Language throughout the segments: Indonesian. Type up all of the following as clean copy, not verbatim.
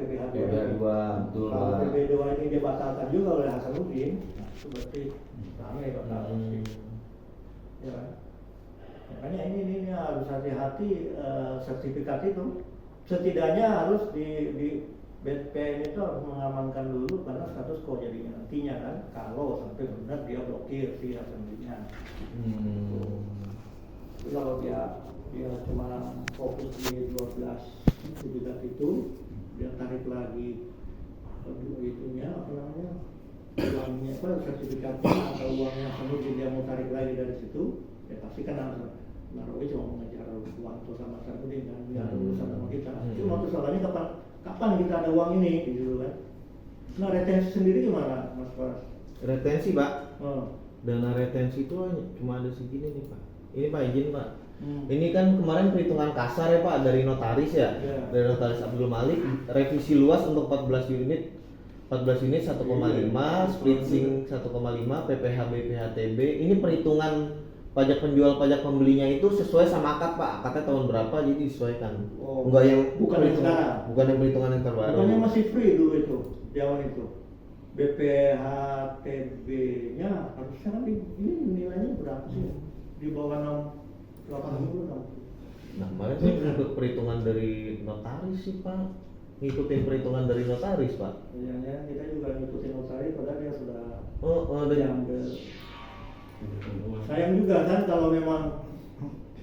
PPH2. PPH2, betul Kalau Pak. PPH2 ini dia batalkan juga oleh Hasanuddin, itu berarti ramai batal. Ya kan? Makanya ini harus hati-hati, sertifikat itu setidaknya harus di BPN itu harus mengamankan dulu karena status quo jadinya nantinya kan, kalau sampai benar dia blokir si Hasanuddinnya. Jadi kalau dia cuma fokus di 12 sertifikat itu, dia tarik lagi itunya apa namanya, uangnya sertifikatnya atau uangnya Hasanuddin dia mau tarik lagi dari situ, ya pasti kan Narowi cuma mengejar uang itu sama Hasanuddin kan, nggak ada urusan sama kita. Cuma persoalannya kapan kita ada uang ini gitu kan. Nah, retensi sendiri gimana Mas Pras? Retensi Pak, dana retensi itu cuma ada segini nih Pak. Ini Pak izin Pak. Ini kan kemarin perhitungan kasar ya Pak dari notaris ya, dari notaris Abdul Malik, revisi luas untuk 14 unit 1,5, splitsing 1,5, PPH BPHTB. Ini perhitungan pajak penjual pajak pembelinya itu sesuai sama akad Pak. Akadnya tahun berapa jadi disesuaikan. Enggak yang bukan yang sekarang. Bukan yang perhitungan yang terbaru. Bukannya masih free dulu itu, zaman itu. BPHTB-nya harusnya kan ini nilainya berapa sih? Di bawah 80 kan. Nah, kemarin sih untuk perhitungan dari notaris sih Pak. Ngikutin perhitungan dari notaris Pak. Ya, kita juga ngikutin notaris padahal dia sudah diambil. Sayang juga kan kalau memang,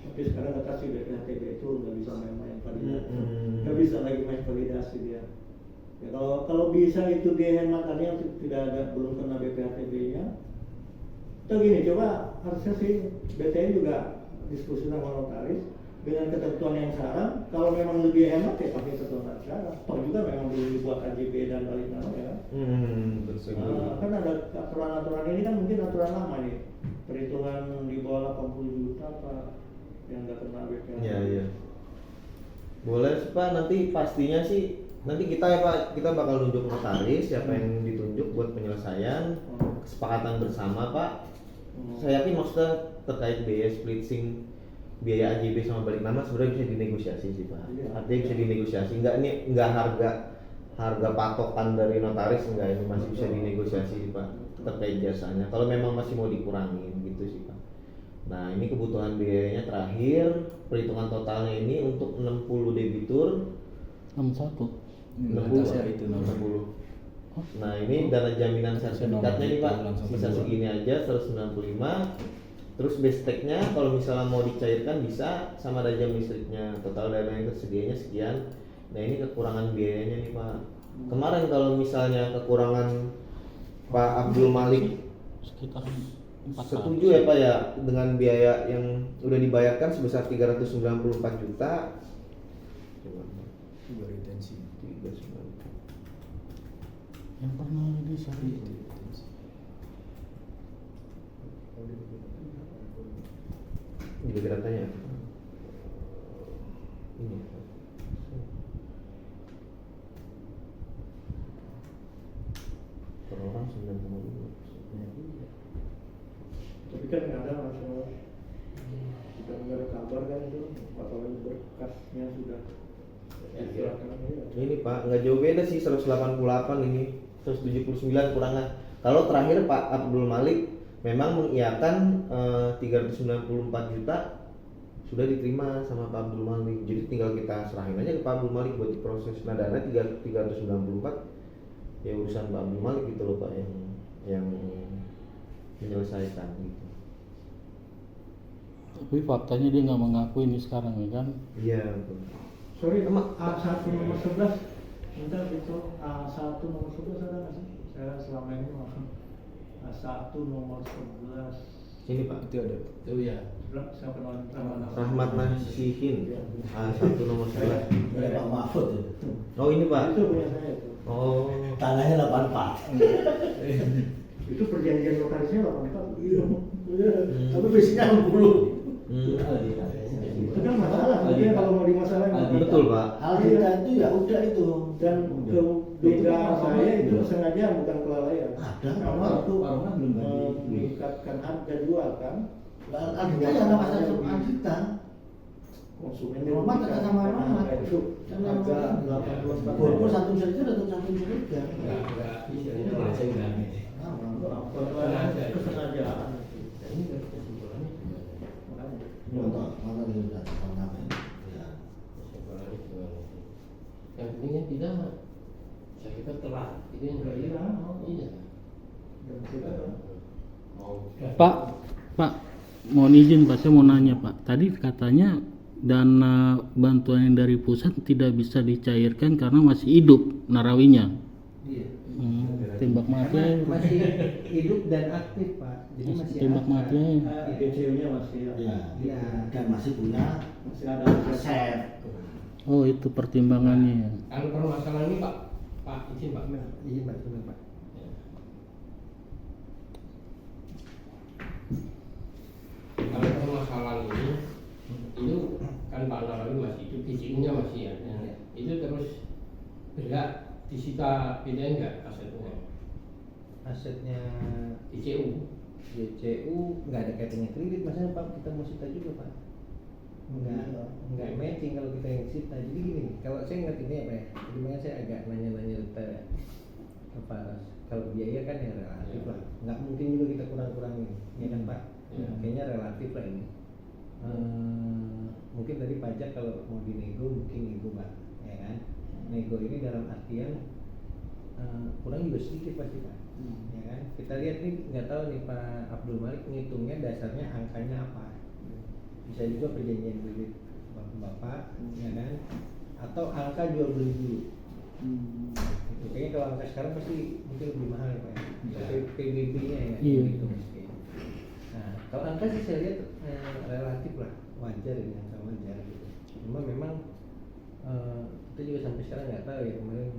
tapi sekarang kata si BPHTB itu nggak bisa main-main validasi, nggak bisa lagi main validasi dia. Ya, kalau bisa itu dihemat yang tidak ada, belum kena BPHTB-nya. Atau gini, coba harusnya sih BTN juga diskusi sama notaris dengan ketentuan yang sekarang. Kalau memang lebih hemat ya pakai ketentuan sekarang. Toh juga memang belum dibuat AJB dan balik nama ya kan. Kan ada aturan-aturan ini kan mungkin aturan lama nih. Perhitungan di bawah 80 juta apa yang nggak kena BPHTB. Iya. Boleh sih Pak, nanti pastinya sih nanti kita ya Pak, kita bakal nunjuk notaris siapa yang ditunjuk buat penyelesaian kesepakatan bersama Pak. Saya yakin maksudnya terkait biaya splitsing, biaya AJB sama balik nama sebenarnya bisa dinegosiasi sih Pak. Artinya bisa dinegosiasi, enggak harga patokan dari notaris, enggak, ini masih bisa dinegosiasi Pak terkait jasanya. Kalau memang masih mau dikurangin gitu sih Pak. Nah, ini kebutuhan biayanya terakhir, perhitungan totalnya ini untuk 60 debitur 61. 60. Nah, ini dana jaminan sertifikatnya nih Pak, bisa segini aja 195. Terus base tag-nya kalau misalnya mau dicairkan bisa, sama ada jam listriknya, total dana yang tersedianya sekian. Nah, ini kekurangan biayanya nih Pak. Kemarin kalau misalnya kekurangan Pak Abdul Malik sekitar 400. setuju ya Pak ya dengan biaya yang udah dibayarkan sebesar 394 juta. Coba retensi 394. Yang pernah di share itu. Ini gerakannya. Ini. Per orang 9,5. Tapi kan nggak ada masalah. Kita nggak ada kabar kan itu, apalagi berkasnya sudah. Ini Pak, nggak jauh beda sih, 188 ini, 179 kurangan. Kalau terakhir Pak Abdul Malik memang mengiyakan 394 juta sudah diterima sama Pak Abdul Malik. Jadi tinggal kita serahin aja ke Pak Abdul Malik buat diproses. Nah, dana 394 ya urusan Pak Abdul Malik gitu loh Pak yang menyelesaikan gitu. Tapi faktanya dia nggak mengaku ini sekarang ya kan? Iya betul. Sorry, A1 nomor 11. Bentar itu A1 nomor 11 ada nggak sih? Saya selama ini makan A1 nomor 11. Ini Pak. itu ada. Oh iya. Siapa nama? Rahmat Nasihin. A1 nomor 11. Pak Mahfud itu. Oh ini Pak. Itu punya saya itu. Oh. Tanahnya 84. Itu perjanjian notarisnya 84. Iya. Tapi basicnya 60. Itu kan masalah, kemudian kalau mau dimasalahin. Betul Pak. Hal kita itu ya udah itu. Dan dugaan saya itu sengaja bukan kelalaian. Ada Karena itu orang belum meningkatkan harga jual kan. Kita yang ada masalah sama kita. konsumen Rumah tak sama rumah. itu Sama harga rumah. 84 Walaupun satu saja atau satu saja. Enggak, istilahnya bahasa Inggris. kesengajaan. Ini kan kesimpulannya. Makanya. Contoh, mana dia sudah tahu ya. Kesimpulannya gimana sih? Yang pentingnya tidak saya kita telat. Ini yang Ya, iya. Iya. Dan kita Mau Pak, mohon izin Pak, saya mau nanya Pak. Tadi katanya dana bantuan yang dari pusat tidak bisa dicairkan karena masih hidup narawinya. Iya. Tembak mati Karena aja. masih hidup dan aktif Pak. Jadi masih Tembak ada. mati aja. IPCU-nya masih Ya, Iya. dan masih punya masih ada aset. Oh itu pertimbangannya. Kalau permasalahan ini Pak izin Pak. Iya Pak, benar Pak. Kalau permasalahan ini itu kan Pak Narawi masih itu PCU-nya masih ada. Itu terus berhak disita pindahin nggak asetnya? Asetnya PCU. JCU nggak ada kaitannya kredit, maksudnya Pak kita mau sita juga Pak. Nggak matching kalau kita yang sita. Jadi gini, kalau saya ngerti ini apa ya? Jadi makanya saya agak nanya-nanya ke Pak Ras. Kalau biaya kan ya relatif lah. Nggak mungkin juga kita kurang-kurangin, ya kan Pak? Ya. Kayaknya relatif lah ini. Mungkin tadi pajak kalau mau dinego mungkin nego Pak, ya kan? Nego ini dalam artian kurang juga sedikit pasti Pak, ya kan? Kita lihat nih, nggak tahu nih Pak Abdul Malik ngitungnya dasarnya angkanya apa? Bisa juga perjanjian kredit bapak, ya kan? Atau angka jual beli dulu. Kayaknya kalau angka sekarang pasti mungkin lebih mahal ya Pak. PBB-nya ya. Iya. Gitu mungkin. Nah, kalau angka sih saya lihat relatif lah, wajar ini angka wajar gitu. Cuma memang kita juga sampai sekarang nggak tahu ya, kemarin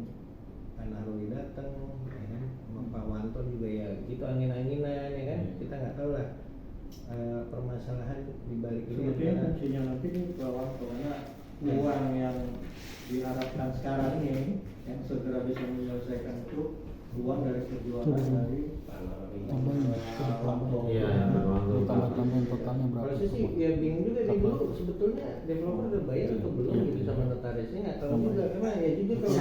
Pak Narawi datang, ya kan, sama Pak Wanto juga ya gitu angin-anginan ya kan, kita nggak tahu lah permasalahan di balik ini sebetulnya antara kuncinya nanti ini bahwa karena uang yang diharapkan sekarang ini yang segera bisa menyelesaikan itu uang dari perjuangan dari Pak Narawi. Iya, Tambah-tambahin totalnya berapa? kalau saya sih ya bingung juga nih dulu sebetulnya developer udah bayar atau belum gitu sama notarisnya nggak tahu juga karena ya jujur kalau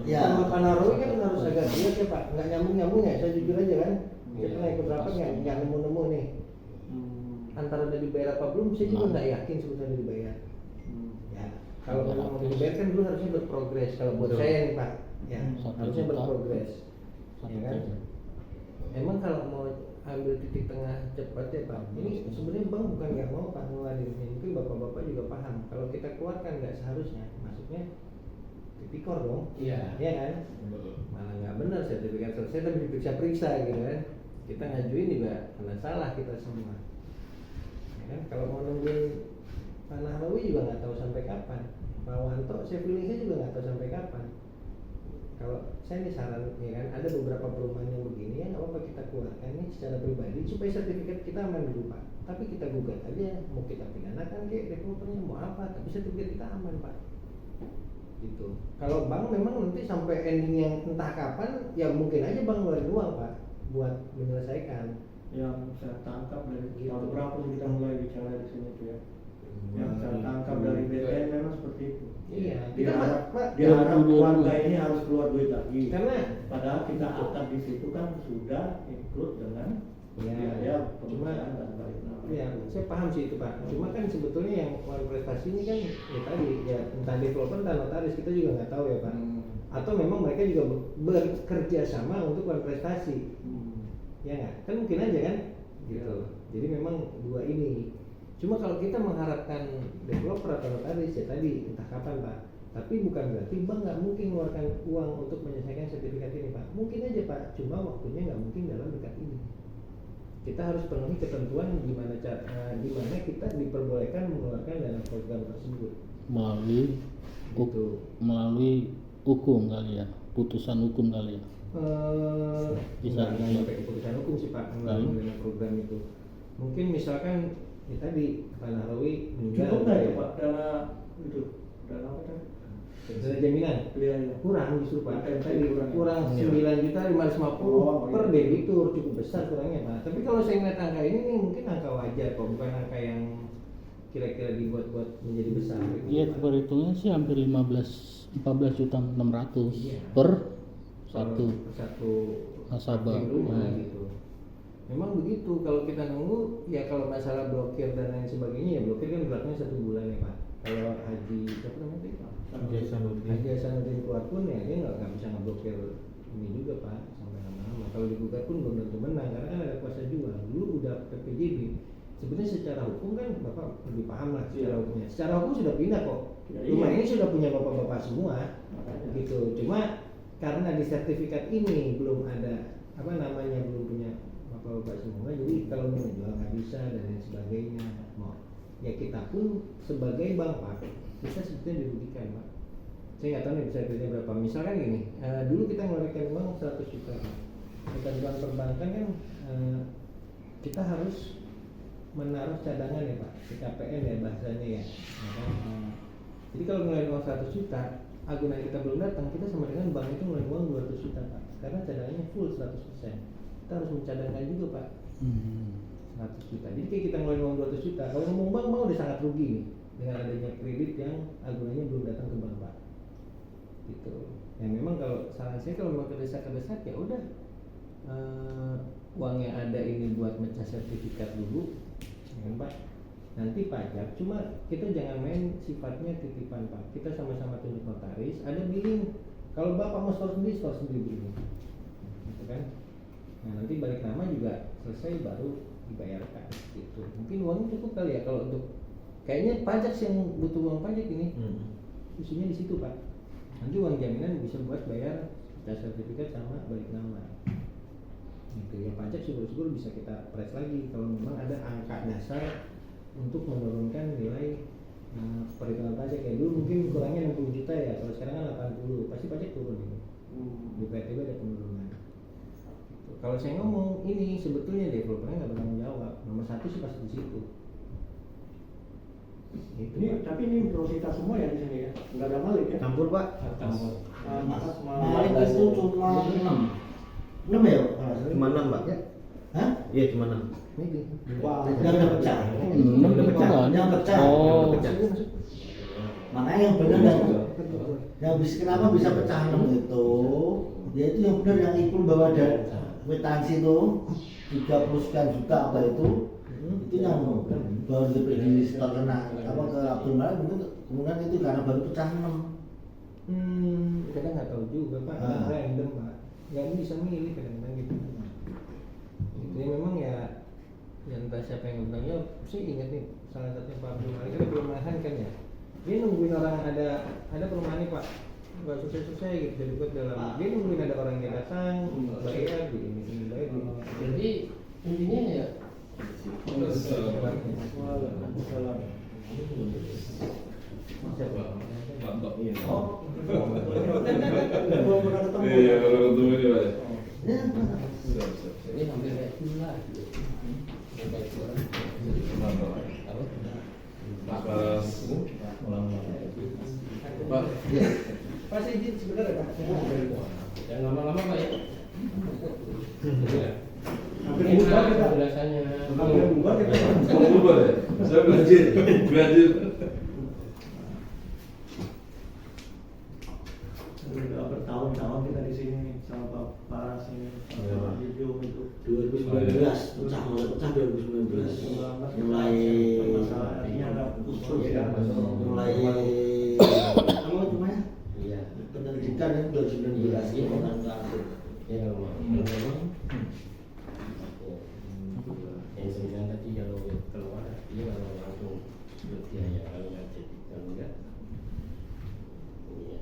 Ya. sama Pak Narawi kan harus agak lihat ya Pak, nggak nyambung ya saya jujur aja kan, kita pernah ikut rapat nggak nemu nih antara udah dibayar apa belum, saya juga nggak yakin sebetulnya udah dibayar. Ya kalau memang mau dibayar kan dulu harusnya berprogres kalau buat Betul. saya nih Pak, ya 1 harusnya juta. berprogres. Satu Ya kan? juta. Emang kalau mau ambil titik tengah cepat ya Pak, ini sebenarnya bank bukan nggak mau Pak ngeluarin ini, mungkin bapak-bapak juga paham. Kalau kita keluarkan nggak seharusnya, maksudnya tipikor dong, Iya. ya kan? Malah nggak benar sertifikat selesai tapi diperiksa-periksa gitu kan. Kita ngajuin juga kena salah kita semua. Ya kan? Kalau mau nungguin Pak Nahrawi juga nggak tahu sampai kapan. Pak Wanto, saya feeling saya juga nggak tahu sampai kapan. Kalau saya nih saran ya kan, ada beberapa perumahan yang begini ya nggak apa-apa kita keluarkan nih secara pribadi supaya sertifikat kita aman dulu Pak. Tapi kita gugat aja, mau kita pidanakan kayak developernya mau apa, tapi sertifikat kita aman Pak. Gitu. Kalau bank memang nanti sampai ending yang entah kapan, ya mungkin aja bank ngeluarin uang Pak buat menyelesaikan. yang saya tangkap dari Gitu. tahun berapa sih kita mulai bicara di sini tuh ya, yang saya tangkap dari BTN memang seperti itu. Iya, kita Diharap, Pak, diharap warga ini harus keluar duit lagi. karena Padahal kita akan di situ kan sudah include dengan ya, biaya cuma pemeriksaan dan balik nama. ya saya paham sih itu Pak. Cuma kan sebetulnya yang uang prestasi ini kan ya tadi ya entah developer entah notaris kita juga nggak tahu ya Pak. Atau memang mereka juga bekerja sama untuk uang prestasi. Ya nggak? Kan mungkin aja kan? Gitu. Jadi memang dua ini. Cuma kalau kita mengharapkan developer atau notaris ya tadi entah kapan Pak. Tapi bukan berarti bank nggak mungkin mengeluarkan uang untuk menyelesaikan sertifikat ini Pak. Mungkin aja Pak. Cuma waktunya nggak mungkin dalam dekat ini. Kita harus penuhi ketentuan gimana kita diperbolehkan mengeluarkan dana program tersebut. Melalui Gitu. melalui hukum kali ya, putusan hukum kali ya. Bisa Nggak sampai keputusan hukum sih Pak mengeluarkan dana program itu. Mungkin misalkan ya tadi Pak Nahrawi meninggal. Cukup nggak ya Pak dana itu, dana apa tadi? Dana jaminan Iya, iya. kurang justru Pak. Kurang. Tadi kurang Iya. 9.550.000 Oh, per iya. debitur, cukup besar kurangnya Pak. Tapi kalau saya ngeliat angka ini nih mungkin angka wajar kok, bukan angka yang kira-kira dibuat menjadi besar gitu, Iya, Pak. perhitungan sih hampir 14.600.000 Iya. per satu satu nasabah. rumah Hmm. gitu. Memang begitu, kalau kita nunggu ya kalau masalah blokir dan lain sebagainya ya blokir kan berlakunya 1 bulan ya Pak. Kalau Haji siapa namanya itu? Haji Hasanuddin keluar pun ya dia nggak bisa ngeblokir ini juga Pak sampai lama-lama. Kalau digugat pun belum tentu menang karena kan ada kuasa jual. Dulu udah PPJB. Sebenarnya secara hukum kan Bapak lebih paham lah secara hukumnya. Secara hukum sudah pindah kok. Ya, Rumah iya. ini sudah punya bapak-bapak semua. Makanya. Gitu. Cuma karena di sertifikat ini belum ada apa namanya belum punya bapak-bapak semua. Jadi kalau mau jual nggak bisa dan lain sebagainya. Mau ya kita pun sebagai bank Pak kita sebetulnya dirugikan Pak. Saya nggak tahu nih bisa belinya berapa. Misalkan gini, dulu kita ngeluarkan uang 100 juta Pak. Kita di bank perbankan kan kita harus menaruh cadangan ya Pak, CKPN ya bahasanya ya. Jadi kalau ngeluarin uang 100 juta, agunan kita belum datang, kita sama dengan bank itu ngeluarin uang 200 juta Pak. Karena cadangannya full 100%. Kita harus mencadangkan juga Pak. 100 juta. Jadi kayak kita ngeluarin uang 200 juta, kalau ngomong bank udah sangat rugi nih dengan adanya kredit yang agunannya belum datang ke bank Pak. Gitu. Ya memang kalau saran saya kalau mau kedesak ya udah uang yang ada ini buat mecah sertifikat dulu, ya kan Pak. Nanti pajak, cuma kita jangan main sifatnya titipan Pak. Kita sama-sama tunjuk notaris, ada billing. Kalau Bapak mau store sendiri billing. Gitu kan. Nah nanti balik nama juga selesai baru dibayarkan gitu. Mungkin uangnya cukup kali ya kalau untuk kayaknya pajak sih yang butuh uang pajak ini. Isunya di situ Pak. Nanti uang jaminan bisa buat bayar sertifikat sama balik nama. Gitu ya pajak syukur-syukur bisa kita press lagi kalau memang ada angka dasar untuk menurunkan nilai perhitungan pajak ya. Dulu mungkin kurangnya 60 juta ya, kalau sekarang kan 80, pasti pajak turun ini. Di PTB ada penurunan. Kalau saya ngomong ini sebetulnya developernya nggak bertanggung jawab. Nomor 1 sih pasti di situ. Gitu, Ini Pak. tapi ini Rosita semua ya di sini ya, nggak ada Malik ya. Campur Pak. Malik itu cuma 6 ya Pak? Cuma 6 Pak. Hah? Iya cuma 6. Ini. Wah, yang udah pecah. Udah pecah. Yang pecah. Oh. Makanya yang benar yang bisa kenapa bisa pecah 6 itu? Ya itu yang benar yang ikut bahwa ada kwitansi itu 30 sekian juta apa itu yang baru terkena apa ke Abdul Malik kemudian itu karena baru pecah 6. Kadang nggak tahu juga Pak, kadang random Pak, nggak bisa milih kadang-kadang gitu. Itu memang ya yang entah siapa yang bertanggung jawab. Saya ingat nih salah satunya Pak Abdul Malik kan perumahan kan ya, dia nungguin orang ada perumahan nih Pak, nggak selesai gitu jadi buat dalam dia nungguin ada orang yang datang bayar di ini bayar di. Jadi intinya ya Oh, belum pernah ketemu. Iya, kalau ketemu ini Pak. Ya, ini hampir kayak gula gitu. Kayak gula. Apa? Pak, Pak saya izin sebentar ya Pak. Jangan lama-lama Pak ya. Hampir Enak bubar kita. penjelasannya. Hampir bubar kita. mau bubar ya? Saya belajar. Udah bertahun-tahun kita di sini sama Pak Paras ini, sama Pak Yudho itu. 2019 pecah 2019 mulai Masalahnya ada usul ya. mulai apa namanya Iya. penyelidikan itu 2019 itu kan Ya kalau memang yang sembilan tadi kalau keluar dia kalau langsung berbiaya kalau nggak jadi kalau enggak iya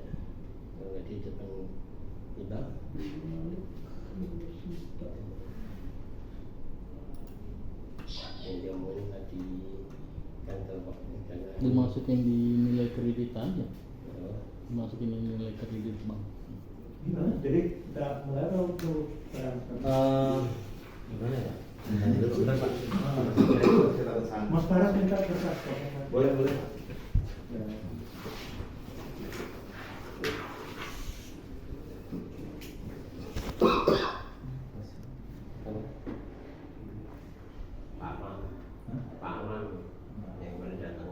kalau nggak di depan kita yang dia omongin tadi kantor Pak karena Dimasukin di nilai kredit aja. Dimasukin di nilai kredit bank. Gimana? Jadi kita mulai untuk Gimana ya? Sebentar Pak. Mas Paras minta kertas. Boleh boleh. Ya. Pak Man yang berencana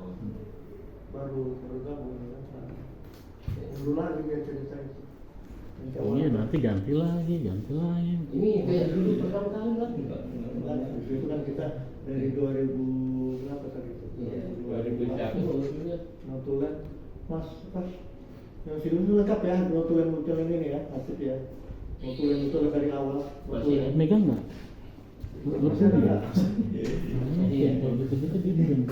Iya, nanti ganti lagi. Ini kayak dulu pertama kali lagi Pak. Kan itu kan kita dari 2000 berapa tadi itu? Iya, 2001 Notulen, mas, yang sini itu lengkap ya, notulen ini ya, aktif ya. Notulen itu dari awal. Notulen. Megang nggak? Masih ada nggak? Iya, kalau gitu-gitu dia megang.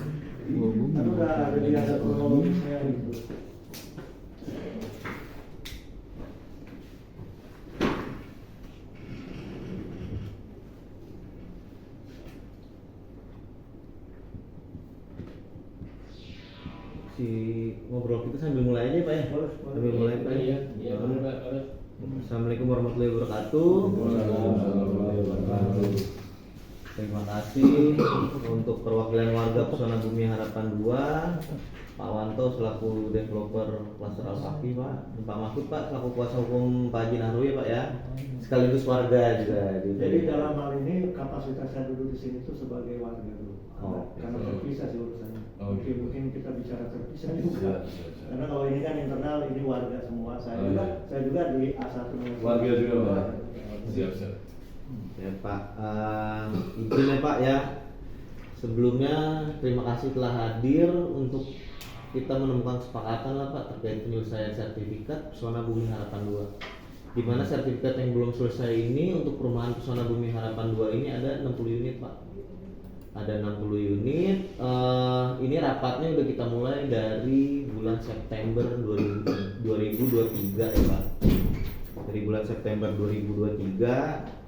Kan udah ada di ada kronologisnya gitu. Si ngobrol kita sambil mulai aja Pak ya. Sambil mulai Pak. Iya, iya benar Pak. Assalamualaikum warahmatullahi wabarakatuh. Terima kasih untuk perwakilan warga Pesona Bumi Harapan 2, Pak Wanto selaku developer Klaster Al-Fakih Pak, dan Pak Mahfud Pak selaku kuasa hukum Pak Haji Nahrawi Pak ya, sekaligus warga juga. Jadi dalam hal ini kapasitas saya duduk di sini itu sebagai warga dulu. Karena terpisah sih urusannya. Mungkin kita bicara terpisah juga. Karena kalau ini kan internal, ini warga semua. Saya juga di A1 Warga juga Pak. Siap. Ya Pak, izin ya Pak ya. Sebelumnya terima kasih telah hadir untuk kita menemukan kesepakatan lah Pak terkait penyelesaian sertifikat Pesona Bumi Harapan 2. Di mana sertifikat yang belum selesai ini untuk perumahan Pesona Bumi Harapan 2 ini ada 60 unit Pak. Ada 60 unit. Ini rapatnya udah kita mulai dari bulan September 2023 ya Pak. Dari bulan September 2023.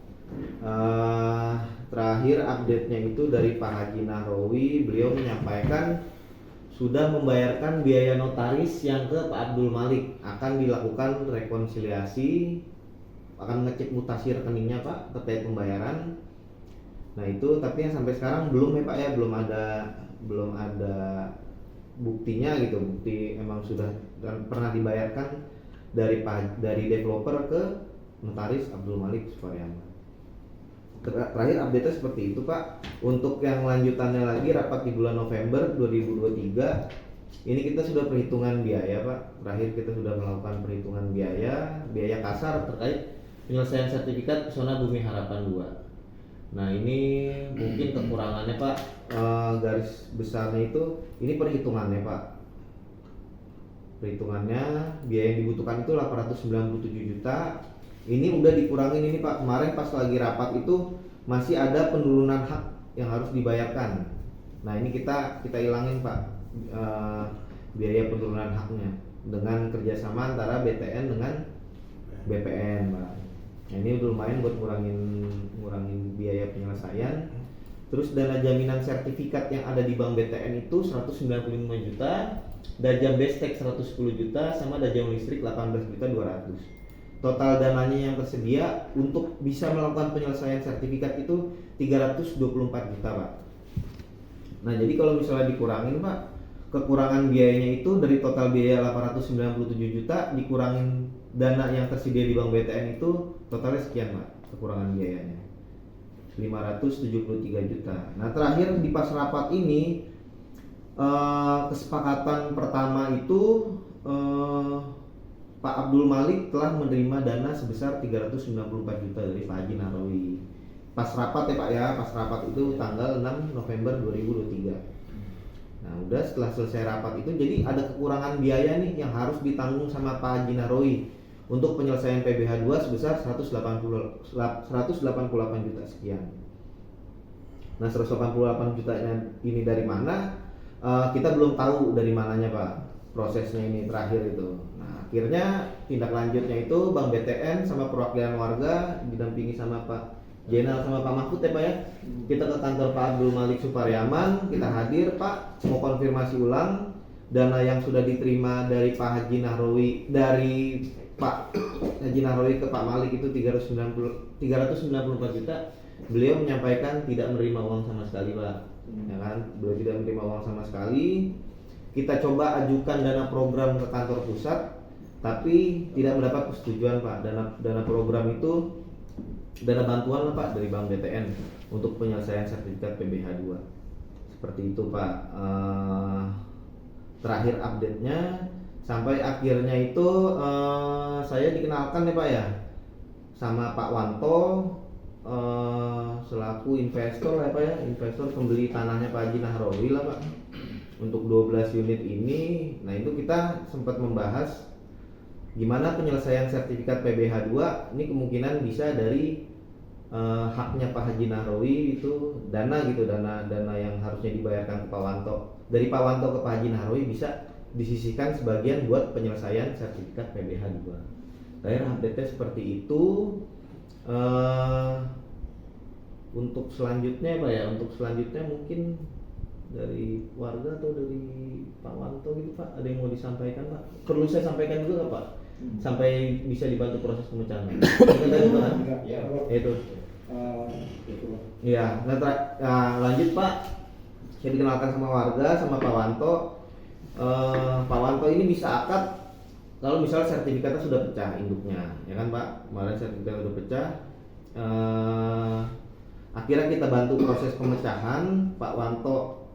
Terakhir update-nya itu dari Pak Haji Nahrawi, beliau menyampaikan sudah membayarkan biaya notaris yang ke Pak Abdul Malik, akan dilakukan rekonsiliasi, akan ngecek mutasi rekeningnya Pak terkait pembayaran. Nah itu tapi yang sampai sekarang belum ya Pak ya, belum ada buktinya gitu, bukti emang sudah pernah dibayarkan dari developer ke notaris Abdul Malik Suparyaman. Terakhir update-nya seperti itu Pak. Untuk yang lanjutannya lagi rapat di bulan November 2023 ini kita sudah perhitungan biaya Pak. Terakhir kita sudah melakukan perhitungan biaya kasar terkait penyelesaian sertifikat Pesona Bumi Harapan 2. Nah ini mungkin kekurangannya Pak, garis besarnya itu ini perhitungannya Pak. Perhitungannya biaya yang dibutuhkan itu 897 juta. Ini udah dikurangin ini Pak, kemarin pas lagi rapat itu masih ada penurunan hak yang harus dibayarkan. Nah ini kita ilangin Pak, biaya penurunan haknya dengan kerjasama antara BTN dengan BPN Pak. Nah, ini udah lumayan buat ngurangin biaya penyelesaian. Terus dana jaminan sertifikat yang ada di Bank BTN itu 195 juta, Dajam Bestek 110 juta, sama Dajam listrik 18.200.000. Total dananya yang tersedia untuk bisa melakukan penyelesaian sertifikat itu 324 juta Pak. Nah jadi kalau misalnya dikurangin Pak, kekurangan biayanya itu dari total biaya 897 juta dikurangin dana yang tersedia di Bank BTN itu totalnya sekian Pak, kekurangan biayanya 573 juta. Nah terakhir di pas rapat ini kesepakatan pertama itu Pak Abdul Malik telah menerima dana sebesar 394 juta dari Pak Haji Nahrawi. Pas rapat ya Pak ya, pas rapat itu tanggal 6 November 2023. Nah udah setelah selesai rapat itu jadi ada kekurangan biaya nih yang harus ditanggung sama Pak Haji Nahrawi untuk penyelesaian PBH 2 sebesar 188 juta sekian. Nah 188 jutanya ini dari mana? Kita belum tahu dari mananya Pak, prosesnya ini terakhir itu. Nah akhirnya tindak lanjutnya itu Bank BTN sama perwakilan warga didampingi sama Pak Jenal sama Pak Mahfud ya Pak ya. Kita ke kantor Pak Abdul Malik Suparyaman, kita hadir Pak, mau konfirmasi ulang dana yang sudah diterima dari Pak Haji Nahrawi, dari Pak Haji Nahrawi ke Pak Malik itu 394 juta. Beliau menyampaikan tidak menerima uang sama sekali Pak, ya kan? Beliau tidak menerima uang sama sekali. Kita coba ajukan dana program ke kantor pusat, tapi tidak mendapat persetujuan Pak. Dana program itu dana bantuan lah Pak dari Bank BTN untuk penyelesaian sertifikat PBH 2. Seperti itu Pak. Terakhir update-nya sampai akhirnya itu saya dikenalkan ya Pak ya sama Pak Wanto selaku investor investor pembeli tanahnya Pak Haji Nahrawi lah Pak, untuk 12 unit ini. Nah itu kita sempat membahas gimana penyelesaian sertifikat PBH 2 ini kemungkinan bisa dari haknya Pak Haji Nahrawi, itu dana yang harusnya dibayarkan ke Pak Wanto, dari Pak Wanto ke Pak Haji Nahrawi bisa disisihkan sebagian buat penyelesaian sertifikat PBH 2. Terakhir update-nya seperti itu. Untuk selanjutnya Pak ya, untuk selanjutnya mungkin dari warga atau dari Pak Wanto gitu Pak, ada yang mau disampaikan Pak? Perlu saya sampaikan juga nggak Pak? Sampai bisa dibantu proses pemecahan. Ya, Itu. Iya, nah, lanjut Pak. Saya dikenalkan sama warga, sama Pak Wanto. Pak Wanto ini bisa akad kalau misalnya sertifikatnya sudah pecah induknya, ya kan Pak? Kemarin sertifikatnya sudah pecah. Akhirnya kita bantu proses pemecahan Pak Wanto,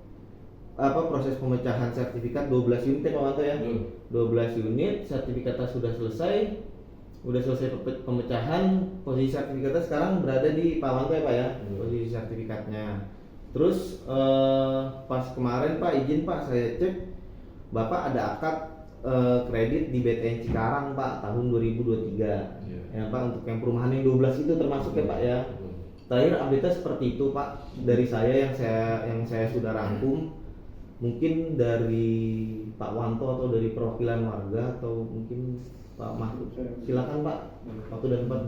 proses pemecahan sertifikat 12 unit ya Pak Wanto ya. 12 unit sertifikatnya sudah selesai. Udah selesai pemecahan, posisi sertifikatnya sekarang berada di Pak Wanto ya Pak ya, posisi sertifikatnya. Terus pas kemarin Pak, izin Pak, saya cek Bapak ada akad kredit di BTN Cikarang Pak tahun 2023 ya Pak, untuk yang perumahan yang 12 itu termasuk ya Pak ya. Terakhir update-nya seperti itu Pak dari saya yang saya sudah rangkum. Mungkin dari Pak Wanto atau dari perwakilan warga atau mungkin Pak Mahfud, silakan Pak, waktu dan tempat.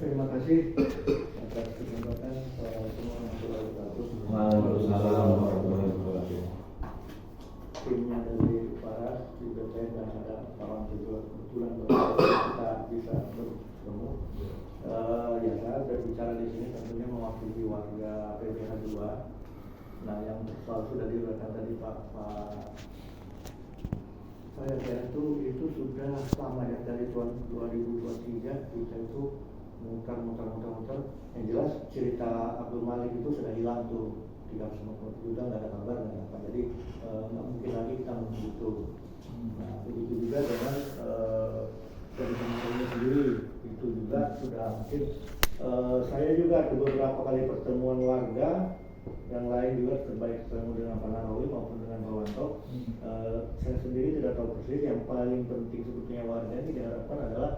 Terima kasih atas kesempatan semua warahmatullahi wabarakatuh. Waalaikumsalam warahmatullahi wabarakatuh. Timnya dari Paras di BPN dan ada Pak Wanto juga kebetulan kita bisa bertemu. Ya saya berbicara di sini tentunya mewakili warga PBH 2. Nah yang sudah diuraikan tadi Pak saya kira itu sudah lama ya, dari tahun 2023 kita itu muter. Yang jelas cerita Abdul Malik itu sudah hilang tuh 350 udah nggak ada kabar, nggak ada apa, jadi nggak mungkin lagi kita begitu. Nah begitu juga dengan dari teman-teman sendiri itu juga sudah mungkin saya juga ada beberapa kali pertemuan warga yang lain juga, terbaik ketemu dengan Pak Nahrawi maupun dengan Pak Wanto. Saya sendiri tidak tahu persis, yang paling penting sebetulnya warga ini diharapkan adalah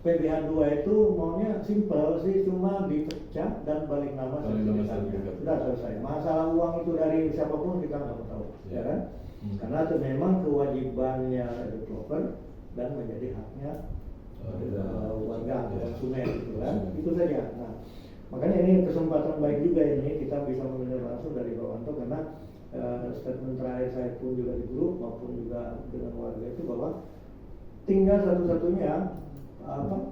PBH 2 itu maunya simpel sih, cuma dipecah dan balik nama sertifikatnya. Sudah selesai. Masalah uang itu dari siapapun kita nggak tahu, ya kan? Karena itu memang kewajibannya developer dan menjadi haknya warga konsumen, gitu kan? Itu saja. Nah, makanya ini kesempatan baik juga ini kita bisa mendengar langsung dari Pak Wanto, karena statement terakhir saya pun juga di grup maupun juga dengan warga itu bahwa tinggal satu-satunya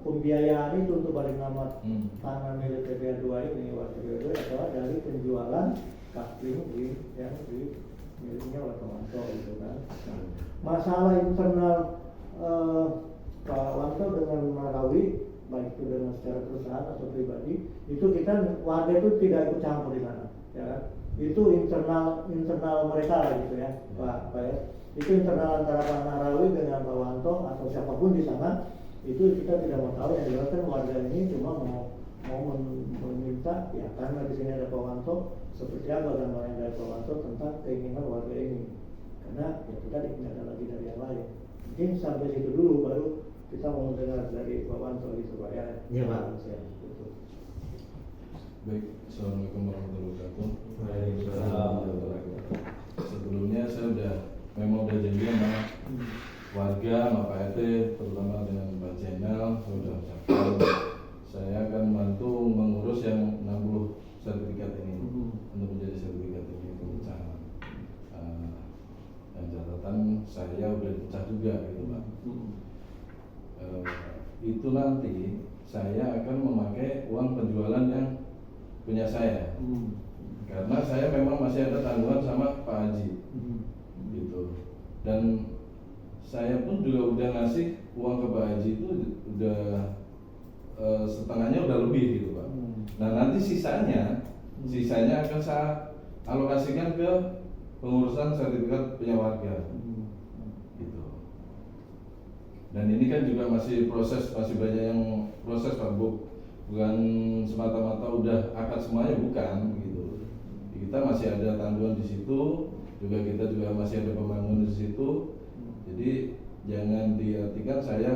pembiayaan itu untuk balik nama tanah milik PBH 2 ini, warga PBH 2 adalah dari penjualan kapling yang miliknya oleh Pak Wanto gitu kan. Nah, masalah internal Pak Wanto dengan Nahrawi, baik itu dengan secara perusahaan atau pribadi, itu kita warga itu tidak ikut campur di sana, ya kan? Itu internal mereka lah gitu ya, Pak ya. Itu internal antara Pak Nahrawi dengan Pak Wanto atau siapapun di sana, itu kita tidak mau tahu. Yang jelas kan warga ini cuma mau meminta, ya karena di sini ada Pak Wanto, seperti apa gambaran dari Pak Wanto tentang keinginan warga ini, karena ya kita tidak ada lagi dari yang lain. Mungkin sampai situ dulu, baru kita mau mendengar dari Pak Wanto gitu Pak ya. Iya Pak. Baik, assalamualaikum warahmatullahi wabarakatuh. Waalaikumsalam. Sebelumnya saya memang udah janji sama warga, sama Pak RT, terutama dengan Mbak Jenal, saya sudah ucapkan saya akan membantu mengurus yang 60 sertifikat ini untuk menjadi sertifikat ini pemecahan. Dan catatan saya udah pecah juga gitu Pak. Itu nanti saya akan memakai uang penjualan yang punya saya, karena saya memang masih ada tanggungan sama Pak Haji gitu, dan saya pun juga udah ngasih uang ke Pak Haji itu udah setengahnya udah lebih gitu Pak. Nah nanti sisanya akan saya alokasikan ke pengurusan sertifikat punya warga gitu. Dan ini kan juga masih proses, masih banyak yang proses Pak Bu. Bukan semata-mata udah akad semuanya, bukan gitu. Kita masih ada tanggungan di situ, kita juga masih ada pembangunan di situ. Jadi jangan diartikan saya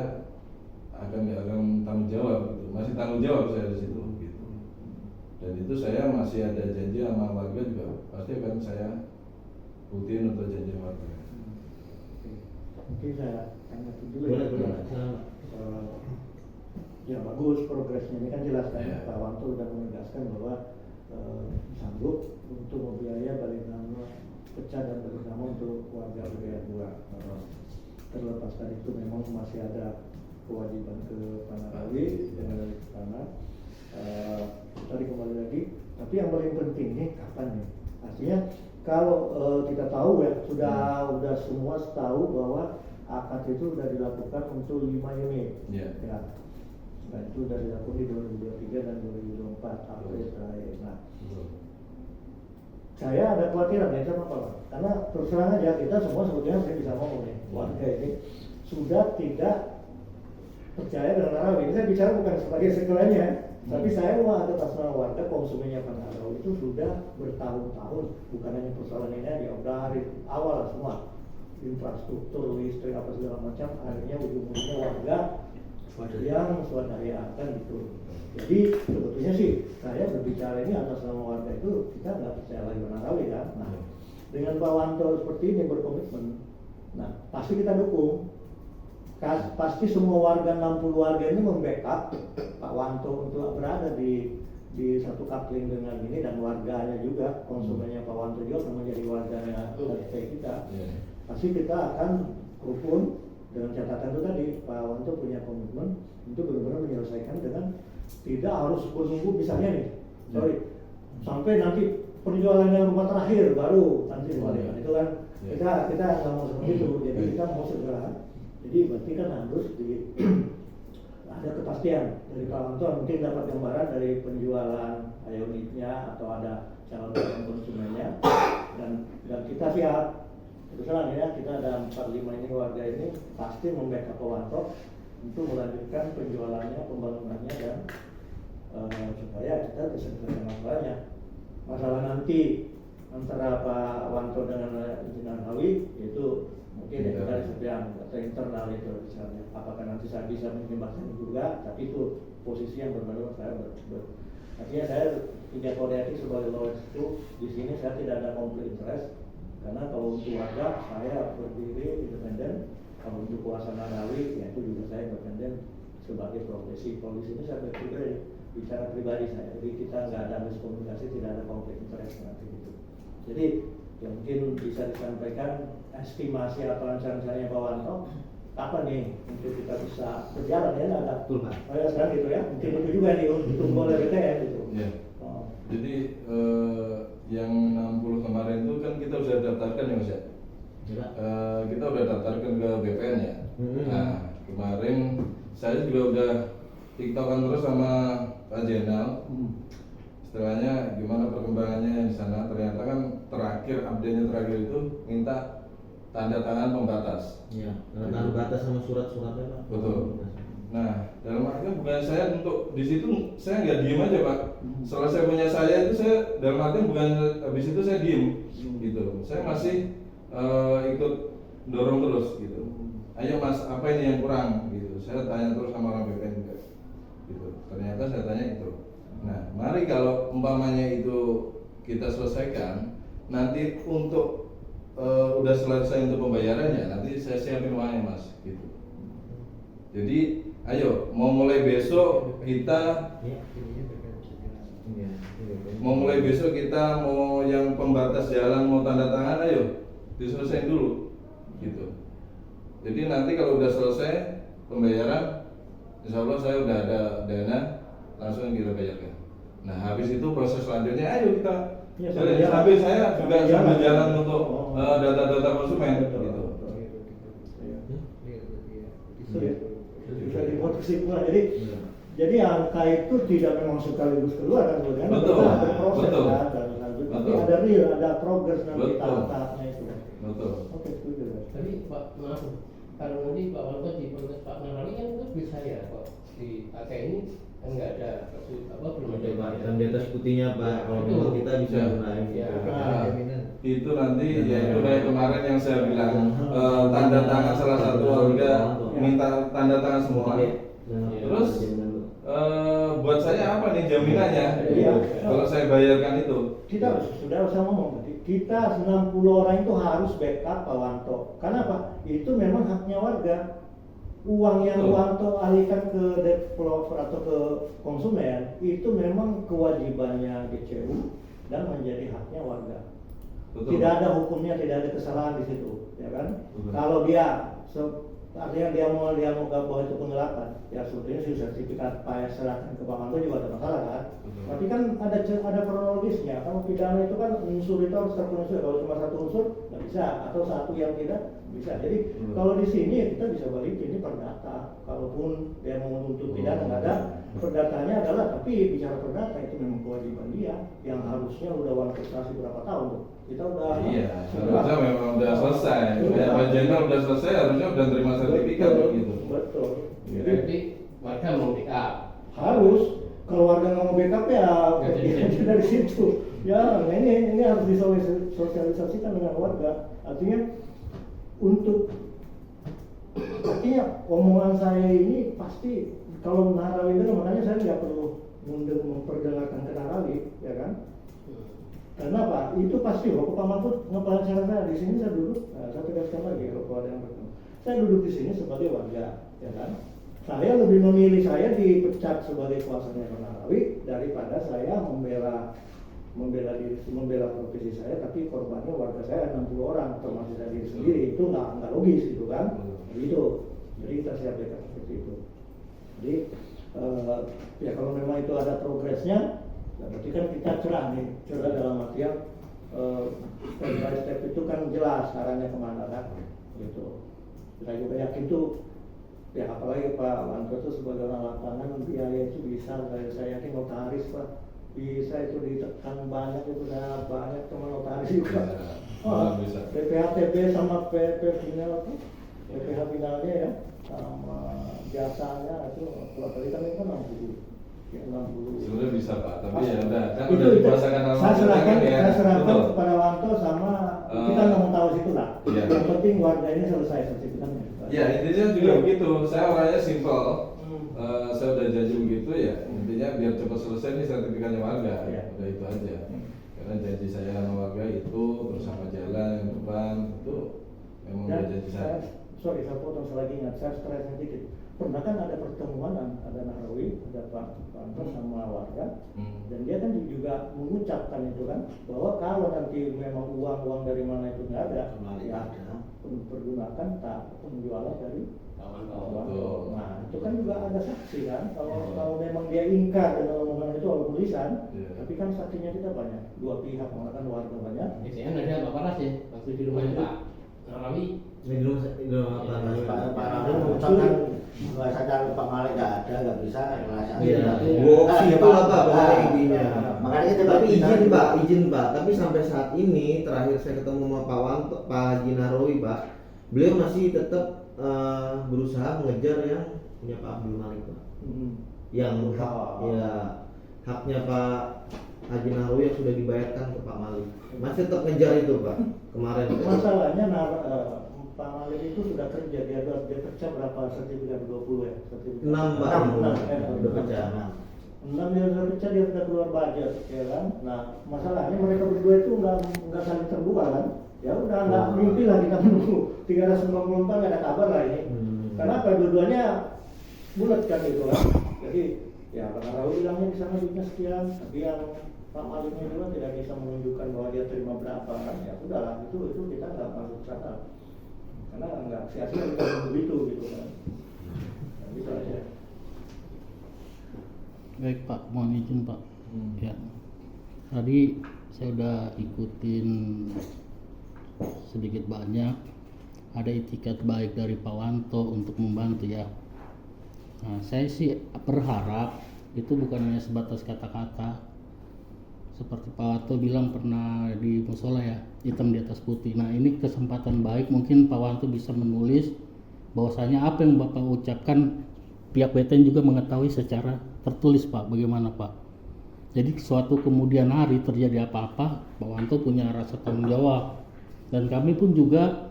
nggak akan tanggung jawab gitu. Masih tanggung jawab saya di situ gitu. Dan itu saya masih ada janji sama warga juga, pasti akan saya buktiin untuk janji warga. Mungkin saya tanya dulu Boleh, ya. boleh. Ya bagus progresnya, ini kan jelas kan. Ya. Pak Wanto sudah menegaskan bahwa sanggup untuk membiayai balik nama pecah dan balik nama untuk warga Budaya 2. Terlepas dari itu memang masih ada kewajiban ke Panarawi dari tanah. Tadi kembali lagi, tapi yang paling penting nih kapan nih? Artinya kalau kita tahu ya sudah semua tahu bahwa akad itu sudah dilakukan untuk 5 unit. Iya. Ya. Nah itu sudah dilakukan di 2023 dan 2024 April terakhir. Nah, saya ada kekhawatiran ya sama Pak, karena terus terang aja kita semua sebetulnya saya bisa ngomong nih, warga ini sudah tidak percaya dengan Narawi. Saya bicara bukan sebagai sekelanya, tapi saya mau atas nama warga konsumennya Pak Narawi itu sudah bertahun-tahun, bukan hanya persoalan ini aja, udah dari awal semua infrastruktur, listrik apa segala macam, akhirnya ujung-ujungnya warga yang swadaya kan gitu. Jadi sebetulnya sih saya berbicara ini atas nama warga itu kita nggak percaya lagi Narawi kan. Nah dengan Pak Wanto seperti ini berkomitmen, nah pasti kita dukung. Pasti semua warga 60 warga ini membackup Pak Wanto untuk berada di satu coupling dengan ini, dan warganya juga konsumennya Pak Wanto juga menjadi warganya RT kita. Pasti kita akan rukun dengan catatan itu tadi Pak Wanto punya komitmen untuk benar-benar menyelesaikan dengan tidak harus menunggu misalnya nih, sampai nanti penjualannya rumah terakhir baru nanti dibalikan. Itu kan kita nggak mau seperti itu. Jadi kita mau segera. Jadi berarti kan harus ada kepastian dari Pak Wanto, mungkin dapat gambaran dari penjualan unitnya atau ada calon konsumennya, dan kita siap. Terus terang ya, kita ada 45 ini warga ini pasti membackup Pak Wanto untuk melanjutkan penjualannya, pembangunannya, dan supaya kita bisa menyelesaikan masalahnya. Masalah nanti antara Pak Wanto dengan Insinyur Narawi itu mungkin itu dari sedang atau internal itu misalnya. Apakah nanti saya bisa menjembatkan juga? Tapi itu posisi yang berbeda. Artinya saya tidak kode etik sebagai lawyers itu di sini saya tidak ada konflik interest. Karena kalau untuk warga saya berdiri independen, kalau untuk kuasa Narawi ya itu juga saya independen sebagai profesi. Kalau di sini saya bicara pribadi saya, jadi kita nggak ada miskomunikasi, tidak ada konflik interest nanti gitu. Jadi ya mungkin bisa disampaikan estimasi atau rencana-rencananya Pak Wanto kapan nih untuk kita bisa berjalan ya, ada Betul, Pak. Oh ya sekarang gitu ya, mungkin itu juga nih untuk boleh BTN gitu. Iya. Jadi yang 60 kemarin itu kan kita sudah daftarkan ya Mas ya. Kita udah daftarkan ke BPN ya. Nah kemarin saya juga udah tiktokan terus sama Pak Jenal. Setelahnya gimana perkembangannya di sana, ternyata kan update-nya terakhir itu minta tanda tangan pembatas. Iya, tanda tangan batas sama surat-suratnya Pak. Betul. Nah, dalam artian bukan saya untuk di situ saya nggak diem aja Pak. Selesai punya saya itu saya dalam artian bukan habis itu saya diem gitu. Saya masih ikut dorong terus gitu. Ayo Mas, apa ini yang kurang gitu. Saya tanya terus sama orang BPN juga. Gitu. Ternyata saya tanya itu. Nah, mari kalau umpamanya itu kita selesaikan, nanti untuk udah selesai untuk pembayarannya, nanti saya siapin uangnya Mas gitu. Jadi ayo mau mulai besok kita mau yang pembatas jalan mau tanda tangan, ayo diselesaikan dulu gitu. Jadi nanti kalau udah selesai pembayaran, insya Allah saya udah ada dana, langsung kita bayarkan. Nah habis itu proses selanjutnya ayo kita sambil saya juga sambil jalan untuk data-data konsumen gitu. Bisa diproduksi pula. Jadi angka itu tidak memang sekaligus keluar kan sebenarnya. Betul. Berproses Betul. kan, tapi ada real, ada progres nanti Betul. tahap-tahapnya itu. Betul. Oke, setuju. Tapi Pak, maaf, kalau nanti Pak Wanto diprotes Pak Narawi kan itu bisa ya kok dipakai ini kan nggak ada belum ada Pak, bayar. hitam di atas putihnya Pak, kalau Itu. memang kita bisa Ya. gunain Ya. gitu. Jaminan. Itu nanti ya itu kayak kemarin yang saya bilang tanda tangan salah satu warga minta tanda tangan semua. Terus buat saya apa nih jaminannya? Iya. Kalau saya bayarkan itu. Kita sudah usah ngomong tadi. Kita 90 orang itu harus backup Pak Wanto. Karena apa? Itu memang haknya warga. Uang yang Betul. Wanto alihkan ke developer atau ke konsumen itu memang kewajibannya DCU dan menjadi haknya warga. Betul. Tidak ada hukumnya, tidak ada kesalahan di situ, ya kan? Betul. Kalau dia artinya dia mau bahwa itu penggelapan, ya sebetulnya sih sertifikat Pak serahkan ke Pak Wanto juga ada masalah kan? Betul. Tapi kan ada kronologisnya. Kalau pidana itu kan unsur itu harus terpenuhi. Kalau cuma satu unsur nggak bisa, atau satu yang tidak bisa. Jadi kalau di sini ya kita bisa balik ini perdata. Kalaupun dia mau menuntut pidana nggak ada, perdatanya adalah. Tapi bicara perdata itu memang kewajiban dia yang harusnya udah uang prestasi berapa tahun tuh. Kita udah Iya, harusnya memang udah selesai. Kayak Pak Jenderal udah selesai, harusnya udah terima sertifikat gitu. Betul. Jadi Berarti warga mau backup. harus kalau warga nggak mau backup ya Nggak jadi. dari situ. Ya, ini harus disosialisasikan dengan warga. Artinya artinya omongan saya ini pasti kalau Narawi itu makanya saya nggak perlu memperdengarkan ke Narawi, ya kan? Karena apa? Itu pasti waktu Pak Mahfud ngepelajaran saya di sini saya duduk. Nah, saya tegaskan lagi kalau ada yang bertemu. Saya duduk di sini sebagai warga, ya kan? Saya lebih memilih saya dipecat sebagai kuasanya Pak Narawi daripada saya membela profesi saya, tapi korbannya warga saya 60 orang termasuk saya diri sendiri. Itu nggak logis gitu kan? Begitu. Jadi kita siapkan seperti itu. Jadi ya kalau memang itu ada progresnya, ya berarti kan kita cerah dalam artian step by step itu kan jelas arahnya kemana kan? Gitu. Kita juga yakin tuh. Ya apalagi Pak Wanto itu sebagai orang lapangan biaya itu bisa, saya yakin notaris Pak bisa itu ditekan banyak, itu udah banyak teman notaris juga. Bisa. PPH TB sama PP final tuh, PPH finalnya ya sama jasanya itu kalau tadi kan itu 60. Ya 60. Sebenarnya bisa Pak, tapi ya udah kan Itu udah dibahasakan dalam saya serahkan, ya. saya serahkan Betul. kepada Wanto sama kita nggak mau tahu situ lah. Iya. Yang penting warga ini selesai sertifikatnya. Ya intinya juga begitu. Saya orangnya simpel. Saya udah janji begitu ya. Intinya biar cepat selesai nih sertifikatnya warga. Iya. Udah itu aja. Karena janji saya sama warga itu terus sama jalan yang depan itu memang udah janji saya. Sorry saya potong selagi ingat, saya stres sedikit. Pernah kan ada pertemuan ada Narawi, ada Pak Wanto sama warga, dan dia kan juga mengucapkan itu kan bahwa kalau nanti memang uang dari mana itu nggak ada, ya pergunakan penjualan dari Wanto. Nah itu kan juga ada saksi kan, kalau memang dia ingkar dengan omongan itu oleh tulisan, tapi kan saksinya kita banyak, dua pihak mengatakan warga banyak. Biasanya ada Pak Paras ya waktu di rumahnya Pak Narawi. Ini dulu Pak Narawi. Pak Narawi mengucapkan bahasa Pak Malik nggak bisa ngerasain. Iya. Dua opsi itu lah Pak pokoknya intinya. Makanya kita Tapi izin Pak. Tapi sampai saat ini terakhir saya ketemu sama Pak Wanto, Pak Haji Narawi Pak, beliau masih tetap berusaha mengejar yang punya Pak Abdul Malik Pak. Yang haknya Pak Haji Narawi yang sudah dibayarkan ke Pak Malik. Masih tetap ngejar itu Pak. Kemarin. Masalahnya Pak Malik itu sudah kerja, dia pecah berapa sertifikat 20 ya? Sertifikat 6 Pak. 6 Udah pecah. 6 dia sudah pecah, dia sudah keluar budget, ya kan? Nah, masalahnya mereka berdua itu nggak saling terbuka kan? Ya udah nggak mimpi lah kita menunggu 394 nggak ada kabar lah ini. Karena apa? Dua-duanya bulat kan gitu kan? Jadi ya Pak Narawi bilangnya di sana duitnya sekian, tapi yang Pak Maliknya juga tidak bisa menunjukkan bahwa dia terima berapa kan? Ya udahlah, itu kita nggak masuk ke sana. Karena nggak sia-sia kita begitu gitu kan. Nah, gitu aja. Baik Pak, mohon izin Pak. Ya, tadi saya udah ikutin sedikit banyak. Ada itikat baik dari Pak Wanto untuk membantu ya. Nah, saya sih berharap itu bukan hanya sebatas kata-kata. Seperti Pak Wanto bilang pernah di musola ya, hitam di atas putih. Nah ini kesempatan baik, mungkin Pak Wanto bisa menulis bahwasanya apa yang Bapak ucapkan pihak BTN juga mengetahui secara tertulis Pak. Bagaimana Pak? Jadi suatu kemudian hari terjadi apa-apa, Pak Wanto punya rasa tanggung jawab, dan kami pun juga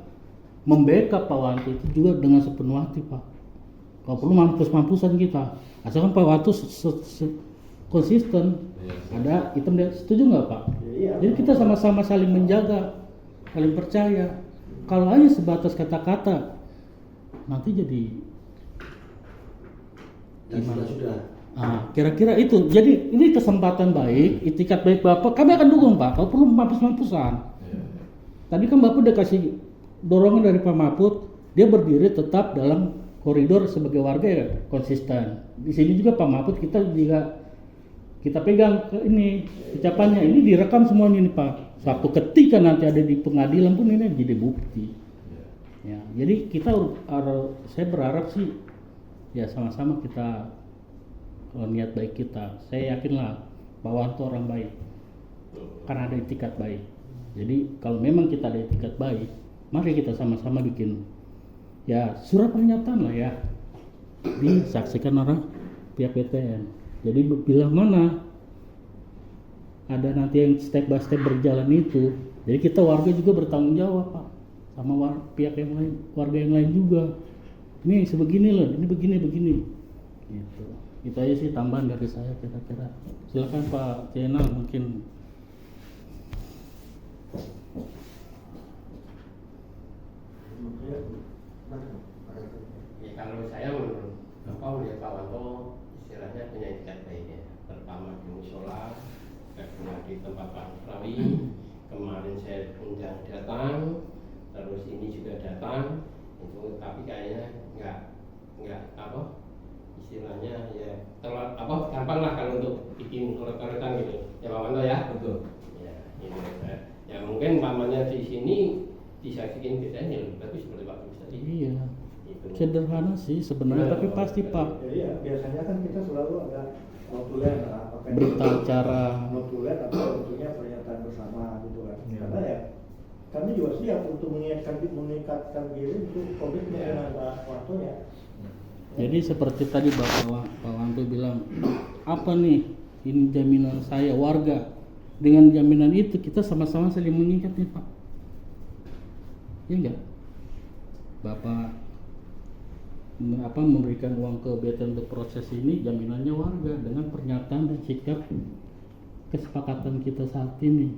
membackup Pak Wanto itu juga dengan sepenuh hati Pak. Kalau perlu mampus-mampusan kita, asalkan Pak Wanto konsisten, ada hitam dia, setuju nggak Pak? Iya. Jadi kita sama-sama saling menjaga, saling percaya. Kalau hanya sebatas kata-kata, nanti jadi Dan sudah. kira-kira itu. Jadi ini kesempatan baik, itikat baik Bapak, kami akan dukung Pak. Kalau perlu mampus-mampusan. Tadi kan Bapak udah kasih dorongan dari Pak Mahfud, dia berdiri tetap dalam koridor sebagai warga ya konsisten. Di sini juga Pak Mahfud kita pegang ke ini ucapannya, ini direkam semuanya nih Pak. Suatu ketika nanti ada di pengadilan pun ini jadi bukti. Ya, jadi saya berharap sih ya sama-sama kita niat baik kita. Saya yakinlah Pak Wanto orang baik, karena ada itikat baik. Jadi kalau memang kita ada itikat baik, mari kita sama-sama bikin ya surat pernyataan lah ya, disaksikan orang pihak BTN. Jadi bila mana ada nanti yang step by step berjalan itu, jadi kita warga juga bertanggung jawab Pak, sama pihak yang lain, warga yang lain juga. Ini sebegini loh, ini begini gitu. Itu aja sih tambahan dari saya kira-kira. Silakan Pak Jenal mungkin. Ya kalau saya menurut melihat Pak Wanto istilahnya punya etikat baik ya. Pertama di musola, kedua di tempat Pak Rawi. Kemarin saya undang datang, terus ini juga datang. Itu tapi kayaknya nggak istilahnya ya gampang lah kalau untuk bikin koretan gitu ya Pak Wanto ya. Betul. Ya ini ya mungkin pamannya di sini disaksikan BTN ya lebih bagus seperti Pak Agus tadi. Iya. Gitu. Sederhana sih sebenarnya, tapi pasti Pak Iya, biasanya kan kita selalu ada notulen berita acara. notulen atau tentunya pernyataan bersama gitu kan. Karena ya kami juga siap untuk mengikatkan diri untuk komitmen dengan Pak Wanto ya. Jadi seperti tadi Pak Wanto bilang, apa nih ini jaminan saya warga. Dengan jaminan itu kita sama-sama saling mengikat nih Pak. Iya enggak? Bapak memberikan uang ke BTN untuk proses ini, jaminannya warga dengan pernyataan dan sikap kesepakatan kita saat ini.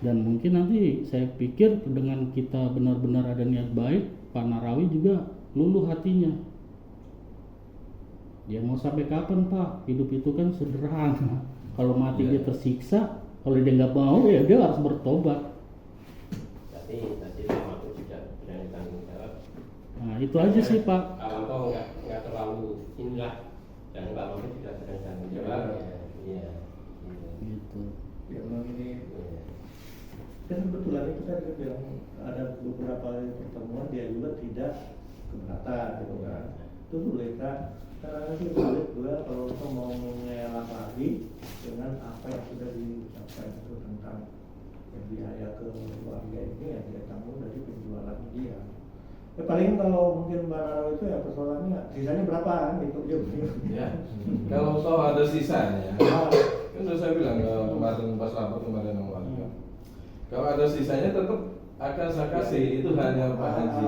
Dan mungkin nanti saya pikir dengan kita benar-benar ada niat baik, Pak Narawi juga luluh hatinya. Ya mau sampai kapan Pak? Hidup itu kan sederhana. Kalau mati dia tersiksa, kalau dia nggak mau ya dia harus bertobat. Tapi tadi Pak Mahfud juga berani tanggung jawab. Nah itu aja sih Pak. Pak Wanto nggak terlalu inilah, dan Pak Mahfud juga berani tanggung jawab. Iya. Gitu. Ya memang ini Iya. kan kebetulan kita bilang ada beberapa pertemuan dia juga tidak keberatan gitu kan. Itu boleh kan? Karena sih sulit juga kalau kita mau mengelak lagi dengan apa yang sudah diucapkan itu tentang biaya ke keluarga ini yang dia tanggung dari penjualan dia. Ya paling kalau mungkin Mbak itu ya persoalannya sisanya berapa gitu dia. Ya. Kalau toh ada sisanya, kan sudah saya bilang kemarin pas rapat kemarin sama warga. Kalau ada sisanya tetap akan saya kasih, itu hanya Pak Haji.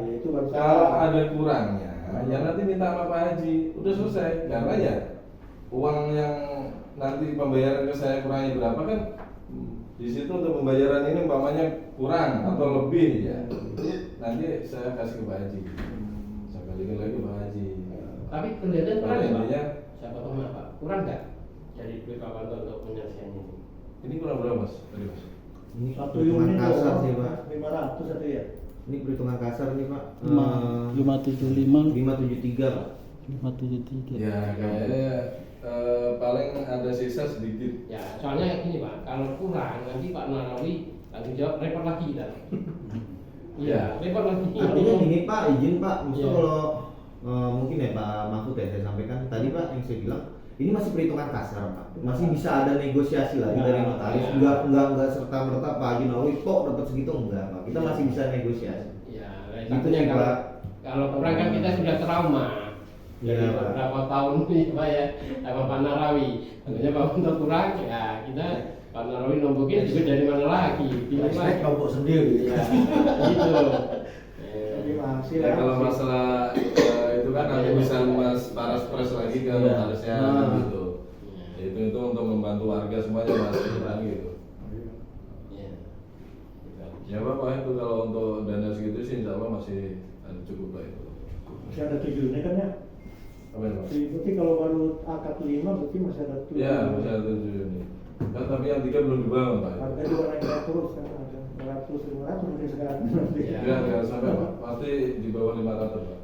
Ya itu baru Kalau ada kurangnya, ya nanti minta sama Pak Haji, udah selesai. Karena ya uang yang nanti pembayaran ke saya kurangnya berapa kan di situ untuk pembayaran ini umpamanya kurang atau lebih ya. Jadi nanti saya kasih ke Pak Haji. Saya balikin lagi ke Pak Haji. Tapi kelihatan kurang ya Pak? Intinya, Siapa tahu Pak? Kurang nggak dari duit Pak Wanto untuk penyelesaian ini? ini kurang berapa Mas? Tadi Mas? Ini satu perhitungan unit kasar sih Pak. 500 atau ya? Ini perhitungan kasar nih Pak. 575 573 Pak. 573. Ya kayaknya paling ada sisa sedikit. Ya, soalnya gini Pak, kalau kurang nanti Pak Narawi tanggung jawab repot lagi kita. Iya, repot lagi. Artinya gini Pak, izin Pak, maksudnya Iya. kalau mungkin ya Pak Mahfud ya saya sampaikan tadi Pak yang saya bilang ini masih perhitungan kasar Pak, masih bisa ada negosiasi lagi dari notaris, Iya. enggak serta merta Pak Haji Nawawi kok dapat segitu enggak Pak, kita Iya. masih bisa negosiasi. Iya, Gitu takutnya sih, kalau Pak. kalau kurang kan kita sudah trauma. Iya, Jadi Pak. beberapa tahun nih Pak ya, sama Pak Narawi. Tentunya Pak untuk kurang, ya kita Pak Narawi nombokin juga dari mana lagi? Bingung Hashtag lagi. kelompok sendiri. Ya, gitu. Jadi masih Ya, kalau masalah itu kan nanti bisa Mas Paras press lagi ke notarisnya gitu. Itu untuk membantu warga semuanya Mas gitu. Iya. Ya Bapak, itu kalau untuk dana segitu sih insya Allah masih cukup lah itu. masih ada 7 kan ya? Apa ya Pak? Berarti kalau baru akad 5 berarti masih ada 7. Ya masih ada 7 ini. Kan tapi yang 3 belum dibangun Pak. Harga juga naik terus kan, ada 100, 500 mungkin sekarang nanti. Ya. Enggak sampai Pak. Pasti di bawah 500 Pak.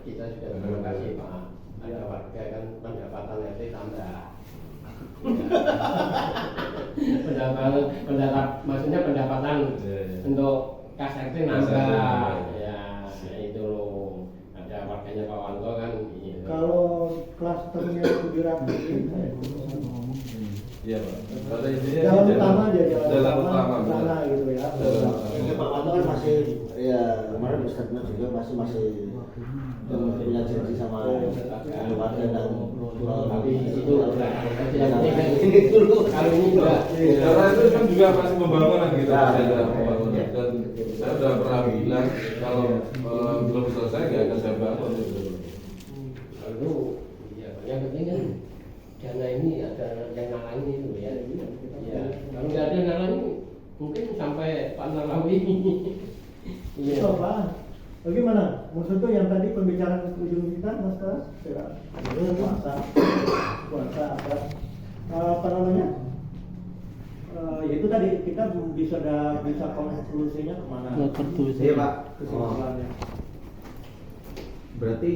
Kita juga terima kasih Pak. Ada warga kan pendapatan RT tambah. Maksudnya pendapatan untuk kas RT nambah. Ya, itu loh. Ada warganya Pak Wanto kan. Gitu. Kalau klasternya itu dirapiin, Iya Pak. Pada intinya jalan sih utama aja, jalan jalan utama. utama sana gitu ya. Jalan Ini Pak Wanto kan masih, ya kemarin statement juga masih punya janji sama warga dan Tapi itu kalau ini enggak. Karena itu kan juga masih pembangunan gitu, Ya, masih ada ya, pembangunan. ya. Dan saya sudah pernah bilang kalau belum selesai nggak akan saya bangun gitu. Lalu ya yang penting kan dana ini ada yang nalangi itu ya. Ya, kalau nggak ada nalangi mungkin sampai Pak Narawi. Itu apa? Bagaimana? Maksudnya yang tadi pembicaraan ujung kita, Mas Teras? Puasa apa namanya? Ya itu tadi kita belum bisa konklusinya kemana? Nggak tertulis. Iya Pak. Kesimpulannya. Berarti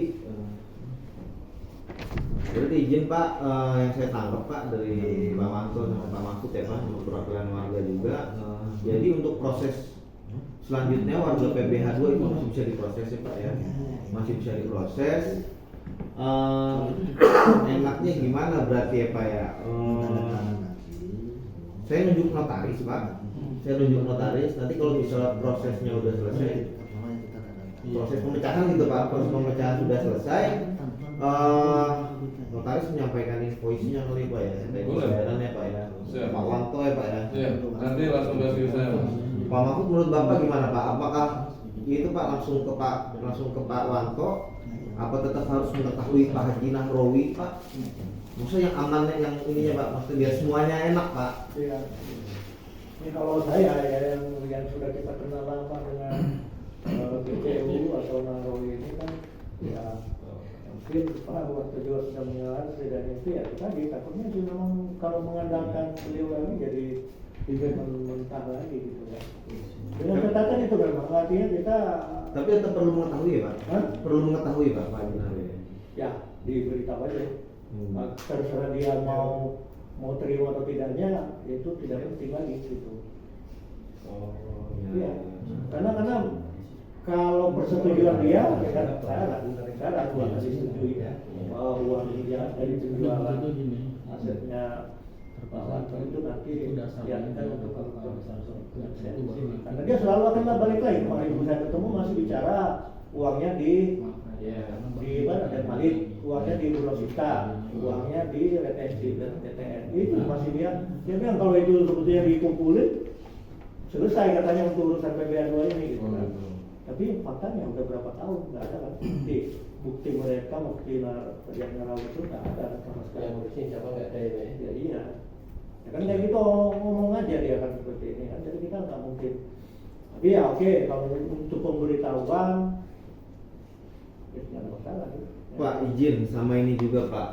izin Pak, yang saya tangkap Pak dari Pak Wanto sama Pak Mahfud ya Pak, untuk perwakilan warga juga. Jadi untuk proses selanjutnya warga PBH 2 itu masih bisa diproses ya Pak ya, masih bisa diproses. Enaknya gimana berarti ya Pak ya? Saya nunjuk notaris Pak, saya nunjuk notaris. Nanti kalau misalnya prosesnya udah selesai, proses pemecahan gitu Pak, proses pemecahan sudah selesai, notaris menyampaikan invoice-nya kali Pak ya, Boleh. bayarannya Pak ya, Siap. Pak Wanto ya Pak ya. Iya, nanti langsung kasih saya Mas. Pak Mahfud menurut Bapak gimana Pak? Apakah itu Pak langsung ke Pak Wanto? Apa tetap harus mengetahui Pak Haji Nahrawi Pak? Maksudnya yang amannya yang ininya Pak, maksudnya biar semuanya enak Pak. Iya. Ini kalau saya ya yang sudah kita kenal lama dengan BPU atau Narawi ini kan ya mungkin Pak waktu juga sudah mengalami dan itu ya tadi takutnya sih memang kalau mengandalkan beliau lagi jadi mentah lagi gitu ya. Dengan catatan itu memang artinya kita Tapi tetap perlu mengetahui ya Pak? Hah? Perlu mengetahui Pak Haji Nahrawi. ya diberitahu aja. Terserah dia mau terima atau tidaknya itu tidak penting lagi gitu. Iya. Karena kalau persetujuan dia ya kan syarat buat disetujui ya bahwa uang yang dari penjualan asetnya itu nanti dialihkan untuk karena dia selalu akan balik lagi. Kemarin ibu saya ketemu masih bicara uangnya di mana dan Malik, uangnya di Rosita, uangnya di retensi dan TTN itu masih dia bilang kalau itu sebetulnya dikumpulin selesai katanya untuk urusan PBH 2 ini gitu kan. Tapi faktanya udah berapa tahun nggak ada kan bukti mereka, bukti yang Narawi itu nggak ada sama sekali. Yang ngurusin siapa nggak ada ini. Ya iya. Ya kan kayak gitu ngomong aja dia kan seperti ini kan, jadi kita nggak mungkin. Tapi ya oke, kalau untuk pemberitahuan ya nggak ada masalah. Ya. Pak izin sama ini juga Pak.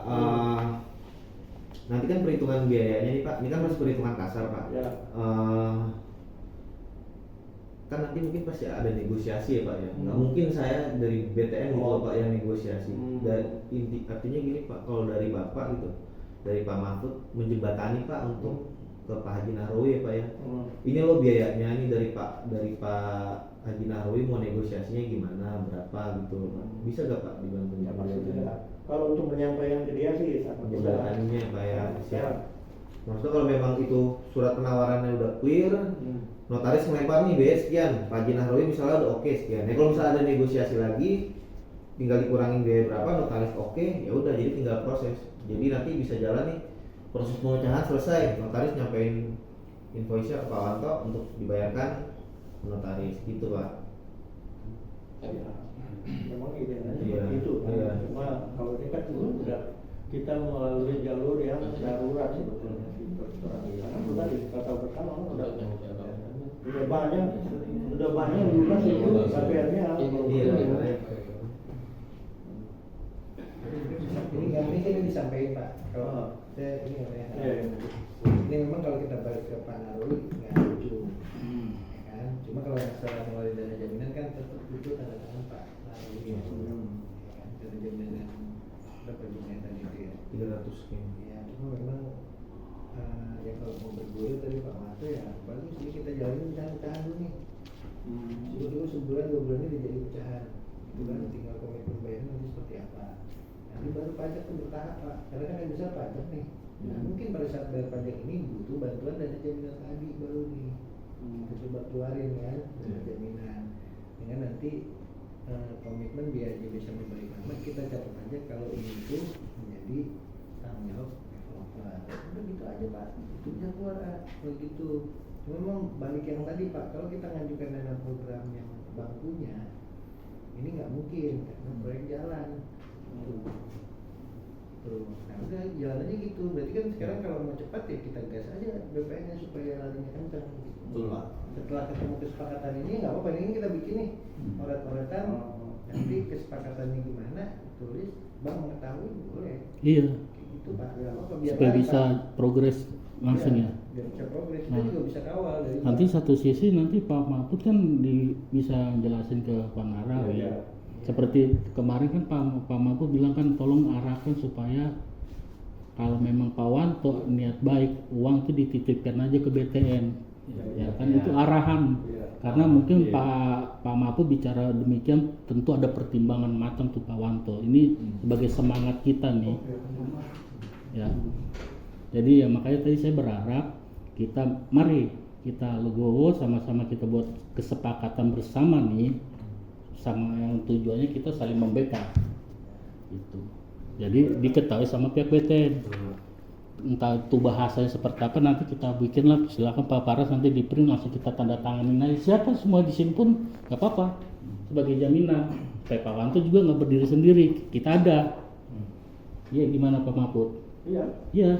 Nanti kan perhitungan biayanya nih Pak, ini kan masih perhitungan kasar Pak. Ya. Kan nanti mungkin pasti ada negosiasi ya Pak ya. Nggak mungkin saya dari BTN gitu Pak yang negosiasi. Dan artinya gini Pak, kalau dari Bapak gitu, dari Pak Mahfud menjembatani Pak untuk ke Pak Haji Nahrawi ya Pak ya. Ini loh biayanya nih dari Pak Haji Nahrawi mau negosiasinya gimana, berapa gitu. Bisa gak Pak dibantu? Ya, maksudnya, kalau untuk menyampaikan ke dia sih sangat Menjembataninya Pak ya. Siap. Maksudnya kalau memang itu surat penawarannya udah clear, notaris ngelempar nih biaya sekian, Pak Haji Nahrawi misalnya udah oke sekian. Ya kalau misalnya ada negosiasi lagi, tinggal dikurangin biaya berapa, notaris oke, ya udah jadi tinggal proses. Jadi nanti bisa jalan nih proses pemecahan selesai, notaris nyampein invoice-nya ke Pak Wanto untuk dibayarkan ke notaris gitu Pak. Memang idealnya Iya, seperti itu kan. iya. Cuma kalau ini kan udah kita melalui jalur yang darurat sebetulnya gitu. Karena sudah kata bersama udah banyak juga sih KPR-nya. Iya. Ini nggak ini disampaikan Pak. Kalau saya ini ya. Ini memang kalau kita balik ke Pak Nahrawi nggak lucu, ya kan? Cuma kalau masalah melalui dana jaminan kan tetap butuh tanda tangan Pak Nahrawi. Ya kan? Dana jaminan berapa jumlahnya tadi itu ya? 300 sekian. Ya, cuma memang ya kalau mau bergulir tadi Pak Wanto ya bagus sih kita jalanin pecahan dulu nih. Dulu sebulan 2 bulan ini jadi pecahan. Itu kan tinggal komitmen bayarnya nanti seperti apa. Nanti baru pajak itu bertahap Pak, karena kan yang besar pajak nih. Nah, mungkin pada saat bayar pajak ini butuh bantuan dana jaminan tadi baru nih. Kita coba keluarin kan dana jaminan. Dengan nanti komitmen biar dia bisa memberi amat kita catat aja kalau ini itu menjadi tanggung jawab developer. Udah gitu aja Pak, itu bisa keluar kalau gitu. Memang balik yang tadi Pak, kalau kita ngajukan dana program yang bank punya, ini nggak mungkin karena proyek jalan. Tuh, nah udah jalan aja gitu. Berarti kan sekarang kalau mau cepat ya kita gas aja BPN-nya supaya larinya kencang. Betul Pak. Setelah ketemu kesepakatan ini nggak apa-apa, ini kita bikin nih orat-oratan. Nanti kesepakatannya gimana tulis, bank mengetahui boleh. Iya, Kayak gitu Pak. Nggak apa-apa, biar supaya lancar. bisa progres langsung ya. Biar bisa progres, kita Nah. juga bisa kawal dari Nanti bank. satu sisi nanti Pak Mahfud kan bisa jelasin ke Pak Nahrawi. Iya. Seperti kemarin kan Pak Mahfud bilang kan tolong arahkan supaya kalau memang Pak Wanto niat baik uang itu dititipkan aja ke BTN. Ya kan itu arahan. Karena mungkin Pak Mahfud bicara demikian tentu ada pertimbangan matang tuh Pak Wanto. Ini sebagai semangat kita nih. Ya. Jadi ya makanya tadi saya berharap mari kita legowo sama-sama kita buat kesepakatan bersama nih, sama yang tujuannya kita saling membackup gitu. Jadi diketahui sama pihak BTN. Entah itu bahasanya seperti apa nanti kita bikin lah, silakan Pak Paras nanti di print langsung kita tanda tanganin aja. Siapa semua di sini pun nggak apa-apa sebagai jaminan. Pak Wanto juga nggak berdiri sendiri, kita ada. Iya gimana Pak Mahfud? Iya. Iya.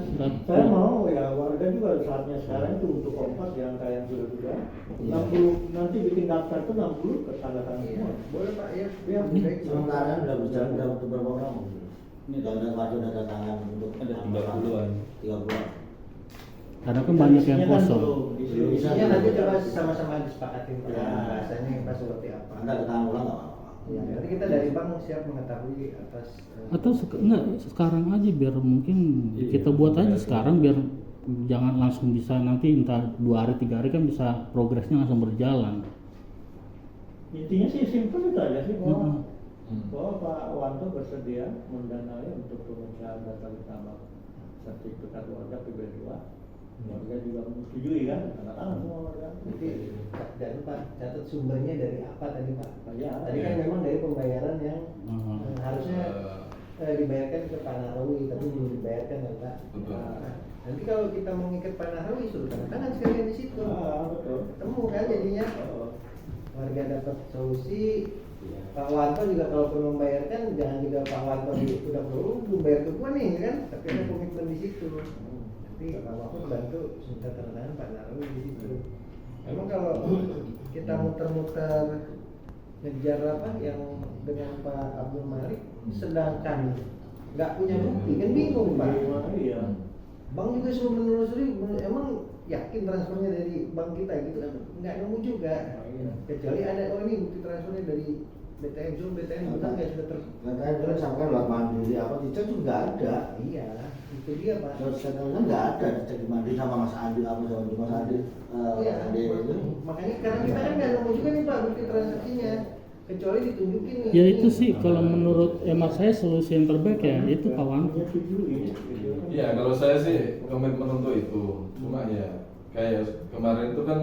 Saya mau ya warga juga saatnya sekarang itu untuk kompas yang kayak sudah 60 nanti bikin daftar tuh 60 ke tanda tangan Iya, semua. boleh Pak ya. Iya. Sementara udah berjalan udah untuk berapa orang? Ini udah wajib data tangan untuk Ada 30-an. 30-an. Karena kan banyak yang Isinya kan kosong. belum diisi. Isinya nanti coba sama-sama disepakatin Pak. Ya. Bahasanya yang pas seperti apa. Anda ketangan ulang nggak apa-apa. Ya, nanti kita dari bank siap mengetahui atas Atau enggak sekarang aja biar mungkin kita buat aja sekarang biar jangan langsung bisa nanti entah 2 hari 3 hari kan bisa progresnya langsung berjalan. Intinya sih simpel itu aja sih bahwa Mm-mm. bahwa Pak Wanto bersedia mendanai untuk pemecahan data utama sertifikat warga PB2. Warga juga menyetujui kan, tanda tangan semua warga. nanti jangan lupa catat sumbernya dari apa tadi Pak. Ya, Tadi kan memang dari pembayaran yang Hmm. harusnya dibayarkan ke Pak Nahrawi tapi belum dibayarkan kan Pak. Betul. Nah, nanti kalau kita mau ngikat Pak Nahrawi suruh tanda tangan sekalian di situ. betul. Ketemu kan jadinya. Oh. Warga dapat solusi. Pak Wanto juga kalaupun membayarkan jangan juga Pak Wanto udah belum bayar ke gua nih kan, tapi ada komitmen di situ. Nanti Pak Mahfud bantu minta tanda tangan Pak Nahrawi di situ. Memang kalau kita muter-muter ngejar apa yang dengan Pak Abdul Malik, sedangkan nggak punya bukti kan bingung Pak. Iya. Bank juga suruh menelusuri, emang yakin transfernya dari bank kita gitu kan nggak nemu juga. Iya. Kecuali ada ini bukti transfernya dari BTN, cuma BTN benar nggak sudah Katanya terus sampai lewat mandiri apa dicek juga nggak ada. Iya, itu dia Pak. Terus setelahnya nggak ada dicek di mandiri sama Mas Andi apa sama Mas Andi. Iya, Mas Andi itu. makanya karena kita kan nggak nemu juga nih Pak bukti transaksinya, kecuali ditunjukin nih. Ya itu sih kalau menurut emak saya solusi yang terbaik ya itu Pak Wanto. Menyetujui. Iya, kalau saya sih komitmen untuk itu. Cuma ya kayak kemarin itu kan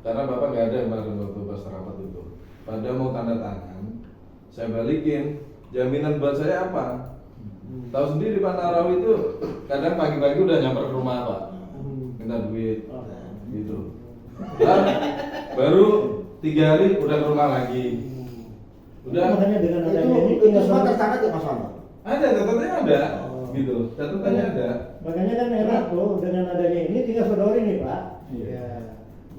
karena Bapak nggak ada kemarin waktu pas rapat itu. Pada mau tanda tangan, saya balikin. Jaminan buat saya apa? Tahu sendiri Pak Narawi itu kadang pagi-pagi udah nyamper ke rumah Pak, minta duit, gitu. Nah, baru 3 hari udah ke rumah lagi. Udah. Makanya dengan adanya ini itu semua tercatat ya Mas Wano? Ada, catatannya ada, gitu. Catatannya ada. Makanya kan enak tuh dengan adanya ini tinggal sodorin nih Pak. Iya.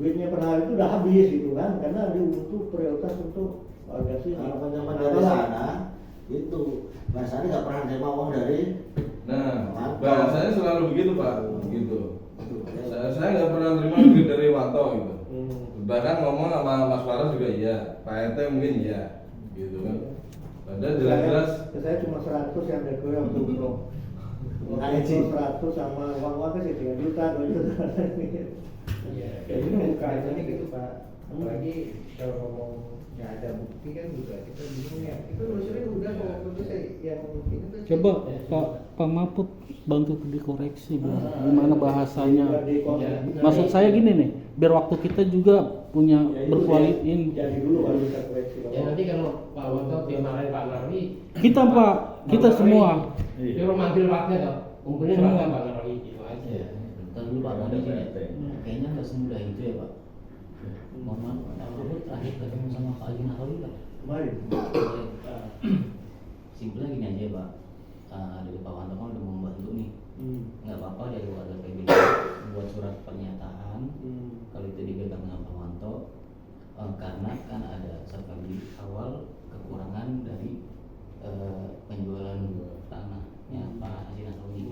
Duitnya per hari itu udah habis gitu kan, karena dia untuk prioritas untuk warga sini. Kalau penyaman dari sana itu bahasanya nggak pernah terima uang dari Nah, Wanto. bahasanya selalu begitu Pak, gitu. Saya nggak pernah terima duit dari Wanto gitu. Bahkan ngomong sama Mas Faras juga iya, Pak RT mungkin iya, gitu kan. Padahal jelas-jelas Saya cuma 100 yang dari gue waktu itu. Ngaji. 100 sama uang kan sih 3 juta, 2 juta. Iya, Kayak gitu bukan. biasanya gitu Pak. Apalagi kalau ngomong nggak ada bukti kan juga kita bingung ya. Itu telusuri udah kok waktu itu saya yang ini tuh. Coba Pak Mahfud bantu dikoreksi gimana bahasanya. Maksud saya gini nih, biar waktu kita juga punya berkualitas. Jadi dulu baru bisa koreksi. Ya nanti kalau Pak Wanto dimarahin Pak Narawi, Kita Pak, kita semua. dia manggil Paknya toh, kumpulin Paknya Pak Narawi gitu aja. Iya. Ntar dulu Pak Modi sini. Kayaknya nggak semudah itu ya Pak. Mohon maaf, Pak Luhut terakhir ketemu sama Pak Haji Nahrawi Pak. Kemarin. Simpelnya gini aja Pak. Dari Pak Wanto kan udah membantu nih. Nggak apa-apa dari warga PBB buat surat pernyataan. Kalau itu dipegang sama Pak Wanto, karena kan ada serta di awal kekurangan dari penjualan tanahnya Pak Haji Nahrawi.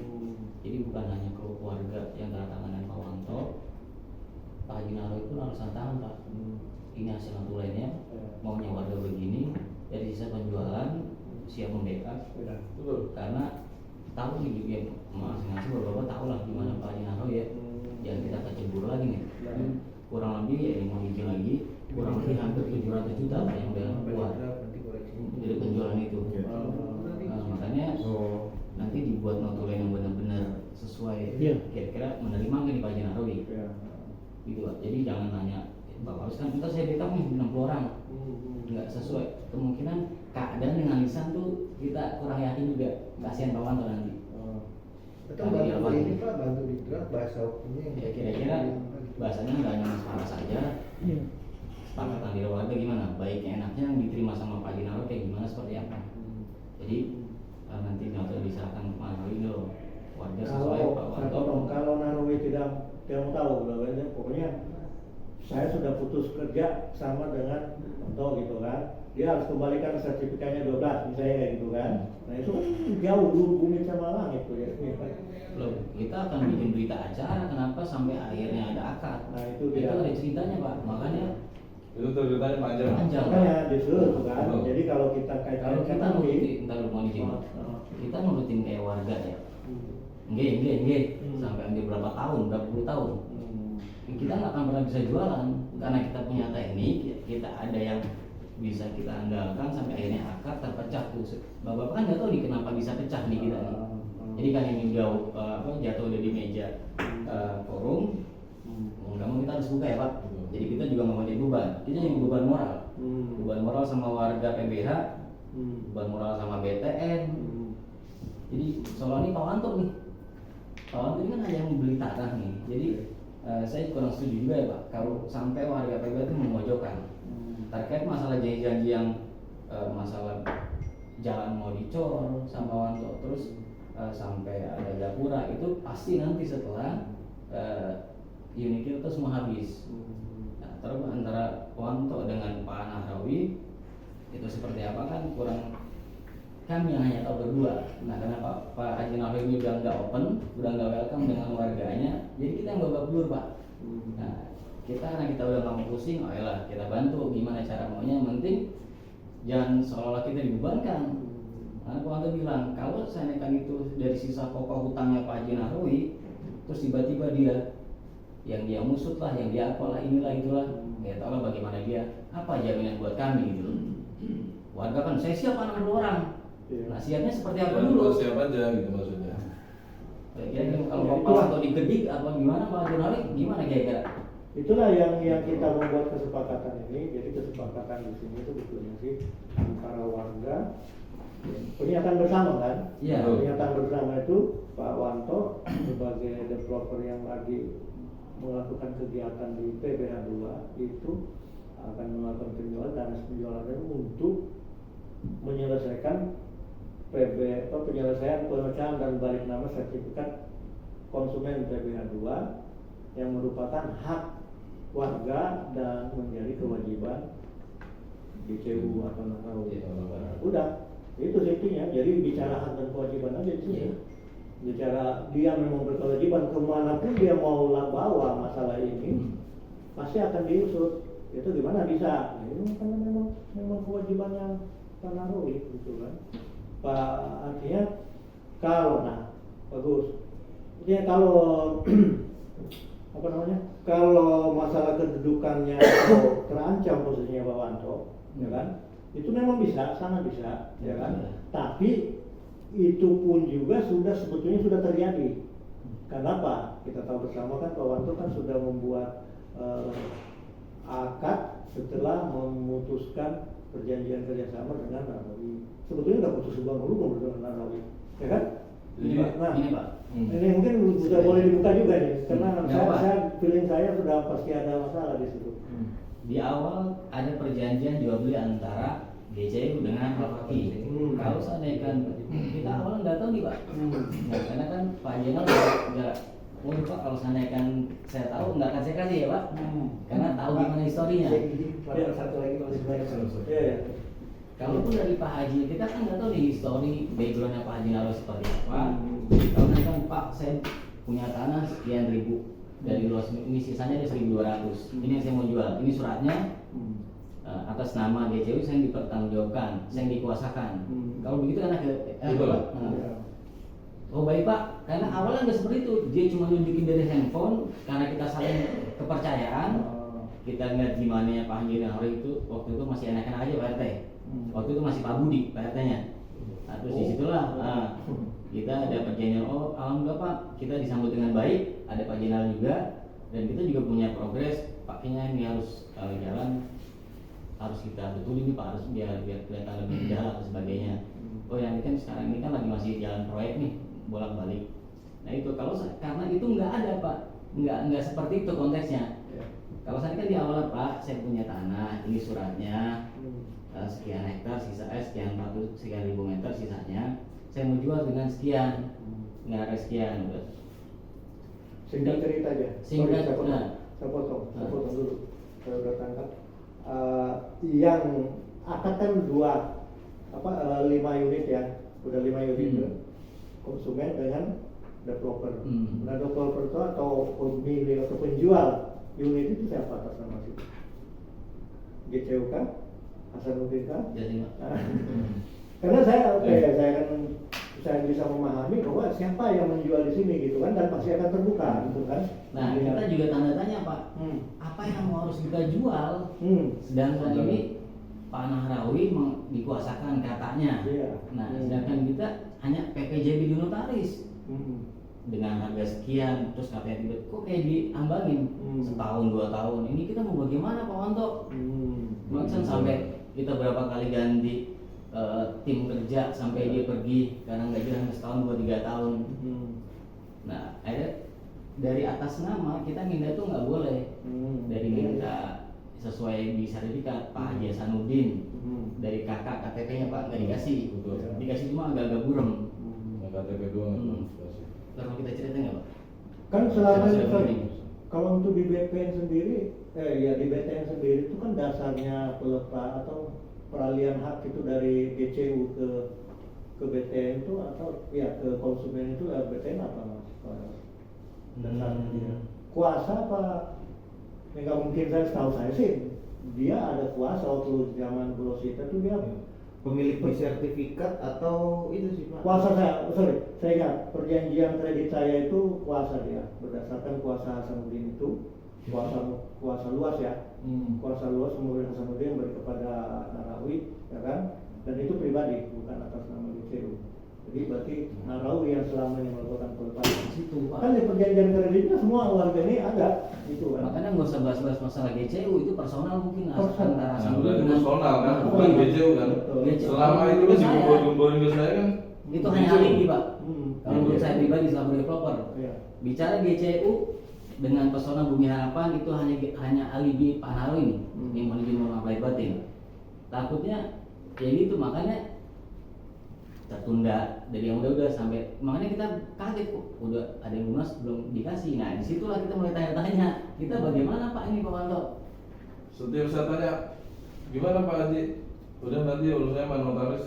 Jadi bukan hanya keluarga yang tanda tangan dengan Pak Wanto, Pak Haji Nahrawi pun harus tanda tangan Pak. Ini hasil notulennya, maunya warga begini, dari sisa penjualan siap membackup. betul. Karena tahu nih ya masing-masing beberapa tahu lah gimana Pak Haji Nahrawi ya. Jangan kita kecebur lagi nih. Kurang lebih ya mau izin lagi, kurang lebih hampir 700 juta Pak yang udah keluar dari penjualan itu. Makanya nanti dibuat notulen yang benar-benar sesuai. Iya. Kira-kira menerima nggak nih Pak Haji Nahrawi? Gitu Pak. Jadi jangan nanya Bapak harus kan kita saya backup nih 60 orang nggak sesuai, kemungkinan keadaan dengan lisan tuh kita kurang yakin juga, kasihan Pak Wanto nanti. Atau bantu ini Pak, bantu di draft bahasa hukumnya yang Ya kira-kira bahasanya nggak hanya Mas Faras saja. Sepakatan di warga gimana, baiknya enaknya yang diterima sama Pak Haji Nahrawi kayak gimana, seperti apa. Jadi nanti notul diserahkan ke Pak Nahrawi dulu, warga sesuai Pak Wanto. Kalau Nahrawi tidak mau tahu, pokoknya saya sudah putus kerja sama dengan Wanto gitu kan, dia harus kembalikan sertifikatnya 12 misalnya kayak gitu kan. Nah itu kan jauh dulu bumi sama langit tuh ya. Loh, kita akan bikin berita acara kenapa sampai akhirnya ada akad. Nah itu dia. ada ceritanya Pak, makanya Itu ceritanya panjang. panjang. Makanya justru kan. Betul. Jadi kalau kita Kalau kaitkan kita nanti, nurutin, entar lu mau izin, kita nurutin kayak warga ya. Enggak, sampai ambil berapa tahun, berapa puluh tahun. Kita nggak akan pernah bisa jualan karena kita punya teknik, kita ada yang bisa kita andalkan sampai akhirnya akad terpecah tuh. Bapak kan nggak tahu nih kenapa bisa pecah nih kita nih. Jadi kan ini jauh jatuh udah di meja forum, mau nggak mau kita harus buka ya Pak. Jadi kita juga nggak mau jadi beban, kita jadi beban moral, beban moral sama warga PBH, beban moral sama BTN. Jadi soalnya ini Pak Wanto nih, Pak Wanto ini kan hanya yang beli tanah nih, jadi saya kurang setuju juga ya Pak kalau sampai warga PBH itu memojokkan terkait masalah janji-janji yang masalah jalan mau dicor sama Wanto, terus sampai ada gapura, itu pasti nanti setelah unit kita semua habis. Nah, terus antara Wanto dengan Pak Nahrawi itu seperti apa kan kurang, kami yang hanya tahu berdua. Nah karena Pak Haji Nahrawi udah nggak open, udah nggak welcome dengan warganya, jadi kita yang babak belur Pak. Nah kita karena kita udah nggak mau pusing, oh yalah kita bantu gimana cara maunya, yang penting jangan seolah-olah kita dibebankan. Karena Pak Wanto bilang kalau seandainya itu dari sisa pokok hutangnya Pak Haji Nahrawi, terus tiba-tiba dia yang dia musut lah, yang dia apalah inilah itulah, ya tau lah bagaimana dia, apa jaminan buat kami gitu. Warga kan saya siap 60 orang. Nah siapnya seperti apa dulu? Siap aja gitu maksudnya. Kira-kira kalau Pak Wanto digedik apa gimana Pak Haji Nahrawi gimana kira-kira? itulah yang kita membuat kesepakatan ini. Jadi kesepakatan di sini itu betulnya sih antara warga, pernyataan bersama kan? Iya. Pernyataan bersama itu Pak Wanto sebagai developer yang lagi melakukan kegiatan di PBH 2 itu akan melakukan penjualan untuk menyelesaikan penyelesaian pemecahan dan balik nama sertifikat konsumen PBH 2 yang merupakan hak warga dan menjadi kewajiban BCU atau Narawi. Udah, itu intinya. Jadi bicara hak dan kewajiban aja di sini. Bicara dia memang berkewajiban kemanapun dia mau bawa masalah ini, pasti akan diusut. Itu gimana bisa? Ini karena memang kewajibannya Pak Narawi, gitu kan. Pak, artinya kalau bagus. Artinya kalau apa namanya? Kalau masalah kedudukannya atau terancam posisinya Pak Wanto, ya kan? Itu memang bisa, sangat bisa, ya kan? Tapi itu pun juga sebetulnya sudah terjadi. Kenapa? Kita tahu bersama kan Pak Wanto kan sudah membuat akad setelah memutuskan perjanjian kerjasama dengan Narawi. Sebetulnya nggak putus hubungan dulu dengan Narawi, ya kan? Ini Pak. Ini mungkin sudah boleh dibuka juga nih, karena feeling saya sudah pasti ada masalah di situ. Di awal ada perjanjian jual beli antara GCU dengan Al-Fakih. Kalau seandainya kan kita awalnya nggak tahu nih Pak. Nah, karena kan Pak Jenal nggak, Pak kalau seandainya kan saya tahu nggak akan saya kasih ya Pak. Karena tahu gimana historinya. Satu lagi masih banyak Kalaupun dari Pak Haji, kita kan nggak tahu nih histori backgroundnya Pak Haji Nawawi seperti apa. Kalau nanti kan Pak, saya punya tanah sekian ribu dari luas ini, sisanya ada 1.200. Ini yang saya mau jual. Ini suratnya atas nama GCU, saya dipertanggungjawabkan, saya dikuasakan. Kalau begitu kan Pak. Oh baik Pak, karena awalnya nggak seperti itu. Dia cuma nunjukin dari handphone karena kita saling kepercayaan. Kita ngeliat gimana ya Pak Haji Nawawi itu waktu itu masih enak-enak aja Pak RT. Waktu itu masih Pak Budi Pak RT-nya. Nah, terus disitulah kita ada perjanjian. Oh alhamdulillah Pak, kita disambut dengan baik. Ada Pak Jenderal juga, dan kita juga punya progres. Pakainya ini harus jalan, harus kita betul ini Pak, harus biar kelihatan lebih indah atau sebagainya. Oh yang ini kan sekarang ini kan lagi masih jalan proyek nih, bolak-balik. Nah itu kalau karena itu nggak ada Pak, nggak seperti itu konteksnya. Kalau saya kan di awal Pak, saya punya tanah, ini suratnya sekian hektar, sekian ribu meter sisanya, saya mau jual dengan sekian, nggak ada sekian. Singkat cerita aja. Singkat. Saya potong dulu. Saya udah tangkap. Yang akad kan 5 unit ya, udah 5 unit konsumen dengan developer. Nah developer itu atau pemilik atau penjual unit itu siapa atas nama itu? GCU kan? Hasanuddin kan? Jadi Pak. Karena saya bisa memahami bahwa siapa yang menjual di sini gitu kan, dan pasti akan terbuka gitu kan. Nah kita juga tanda tanya Pak, apa yang harus kita jual? Sedangkan ini Pak Nahrawi dikuasakan katanya. Nah sedangkan kita hanya PPJB di notaris. Dengan harga sekian, terus katanya tiba kok kayak diambangin setahun 2 tahun. Ini kita mau bagaimana Pak Wanto? Maksudnya sampai kita berapa kali ganti tim kerja sampai dia pergi karena nggak jelas setahun 2-3 tahun. Nah akhirnya dari atas nama kita minta itu nggak boleh. Dari minta sesuai di sertifikat Pak Haji Hasanuddin, dari kakak KTP-nya Pak nggak dikasih. Dikasih cuma agak-agak burem. KTP doang. Kalau kita cerita nggak Pak? Kan selama ini kalau untuk di BPN sendiri, di BTN sendiri itu kan dasarnya pelepas atau peralihan hak itu dari GCU ke BTN itu atau ya ke konsumen itu BTN apa Mas? Dasarnya kuasa apa? Nggak mungkin, setahu saya sih dia ada kuasa waktu zaman Grosita itu dia pemilik sertifikat atau itu sih Pak? Kuasa saya ingat perjanjian kredit saya itu kuasa dia, berdasarkan kuasa Hasanuddin itu kuasa luas ya, kuasa luas kemudian Hasanuddin beri kepada Narawi, ya kan, dan itu pribadi bukan atas nama GCU. Jadi berarti Narawi yang selama ini melakukan pelepasan. Situ Pak. Kan di perjanjian kreditnya semua warga ini ada itu kan. Makanya nggak usah bahas-bahas masalah GCU, itu personal mungkin Personal. antara Nah, Hasanuddin berarti dengan personal kan, Nah, bukan GCU kan. Betul. GCU. Selama itu kan Saya. digembor-gemborin ke saya kan. itu hanya alibi Pak. Kalau menurut Iya. saya pribadi selaku developer, Iya. bicara GCU dengan pesona Bumi Harapan itu hanya alibi Pak Narawi ini yang menuju norma baik batin. Takutnya ya gitu, makanya tertunda dari yang udah sampai, makanya kita kaget kok udah ada yang lunas belum dikasih. Nah disitulah kita mulai tanya-tanya, kita bagaimana Pak ini Pak Wanto? Setiap saya tanya, gimana Pak Haji? Udah nanti urusannya sama notaris.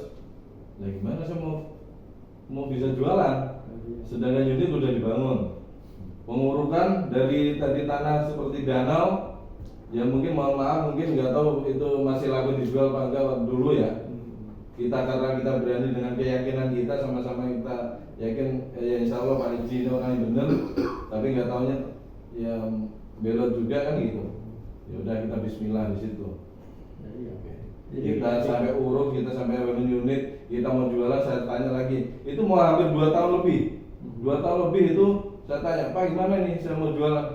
Nah gimana saya mau bisa jualan? Sedangkan unit udah dibangun. Pengurukan dari tadi tanah seperti danau, ya mungkin mohon maaf, mungkin nggak tahu itu masih laku dijual Pak enggak dulu ya. Kita karena kita berani dengan keyakinan kita, sama-sama kita yakin ya insya Allah Pak Haji ini orang yang benar, tapi nggak taunya ya belot juga kan gitu. Ya udah kita Bismillah di situ. Jadi Kita sampai urut, kita sampai bangun unit, kita mau jualan, saya tanya lagi, itu mau hampir 2 tahun lebih. 2 tahun lebih itu saya tanya, Pak gimana nih saya mau jualan?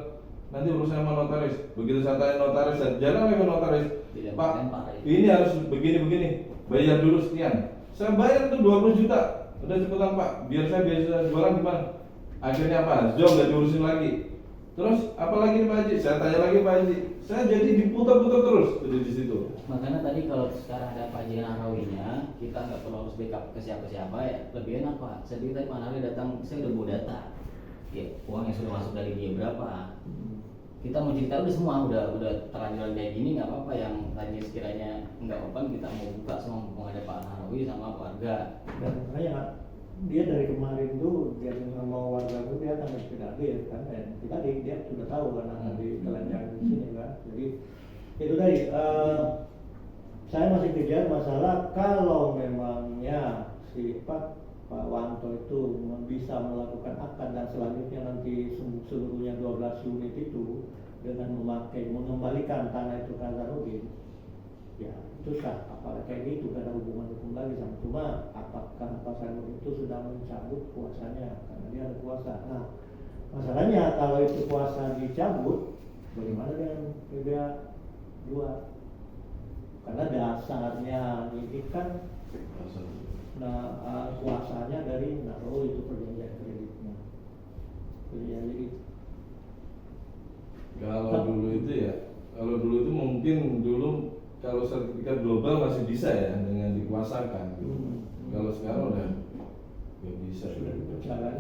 Nanti urusan sama notaris. Begitu saya tanya notaris, saya jalan lagi ke notaris. Tidak Pak, melempar, ya. ini harus begini-begini, bayar dulu sekian. Saya bayar tuh 20 juta. Udah cepetan Pak, biar saya biasa jualan gimana? Akhirnya apa? Jom nggak diurusin lagi. Terus apalagi nih Pak Haji? Saya tanya lagi Pak Haji. Saya jadi diputar-putar terus di situ. Makanya tadi kalau sekarang ada Pak Haji Narawinya, kita nggak perlu harus backup ke siapa-siapa ya, lebih enak Pak. Saya tadi Pak Narawi datang, saya udah bawa data, ya uang yang sudah masuk dari dia berapa. Kita mau cerita udah semua, udah terlanjur kayak gini nggak apa-apa. Yang tadi sekiranya nggak open kita mau buka semua, mumpung ada Pak Narawi sama keluarga. Dan makanya dia dari kemarin tuh dia sama warga tuh dia akan tidak hadir kan, dan kita dia sudah tahu karena di telanjang di sini kan. Jadi itu tadi saya masih kejar masalah kalau memangnya si Pak Wanto itu bisa melakukan akad dan selanjutnya nanti seluruhnya 12 unit itu dengan mengembalikan tanah itu ke Hasanuddin, ya itu sah. Apalagi kayak gitu gak ada hubungan hukum lagi sama. Cuma apakah Hasanuddin itu sudah mencabut kuasanya karena dia ada kuasa. Nah masalahnya kalau itu kuasa dicabut, bagaimana dengan PBA 2? Karena dasarnya ini kan kuasanya dari Narawi itu perjanjian kreditnya. Perjanjian kredit. Kalau dulu itu ya, kalau dulu itu mungkin dulu kalau sertifikat global masih bisa ya dengan dikuasakan. Kalau sekarang udah nggak bisa. Sudah dipecah kan?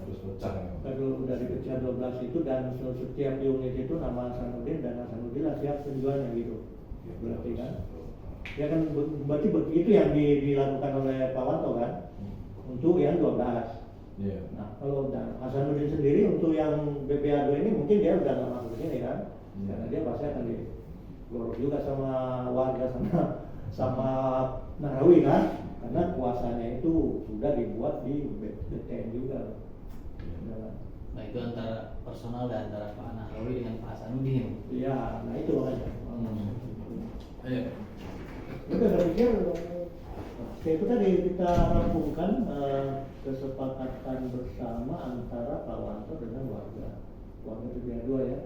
Harus pecah. Kalau udah dipecah 12 itu dan setiap unit itu nama Hasanuddin dan Hasanuddin lah siap penjualnya gitu. Berarti kan? Ya kan berarti begitu yang dilakukan oleh Pak Wanto kan? Untuk yang 12. Iya. Nah kalau Hasanuddin sendiri untuk yang BPA 2 ini mungkin dia udah nggak masuk sini kan? Karena dia pasti akan digorok juga sama warga sama Narawi kan? Karena kuasanya itu sudah dibuat di BTN juga. Nah itu antara personal dan antara Pak Narawi dengan Pak Hasanuddin. Iya, nah itu makanya. Iya. Udah saya pikir itu tadi kita rampungkan kesepakatan bersama antara Pak Wanto dengan warga BPA 2 ya.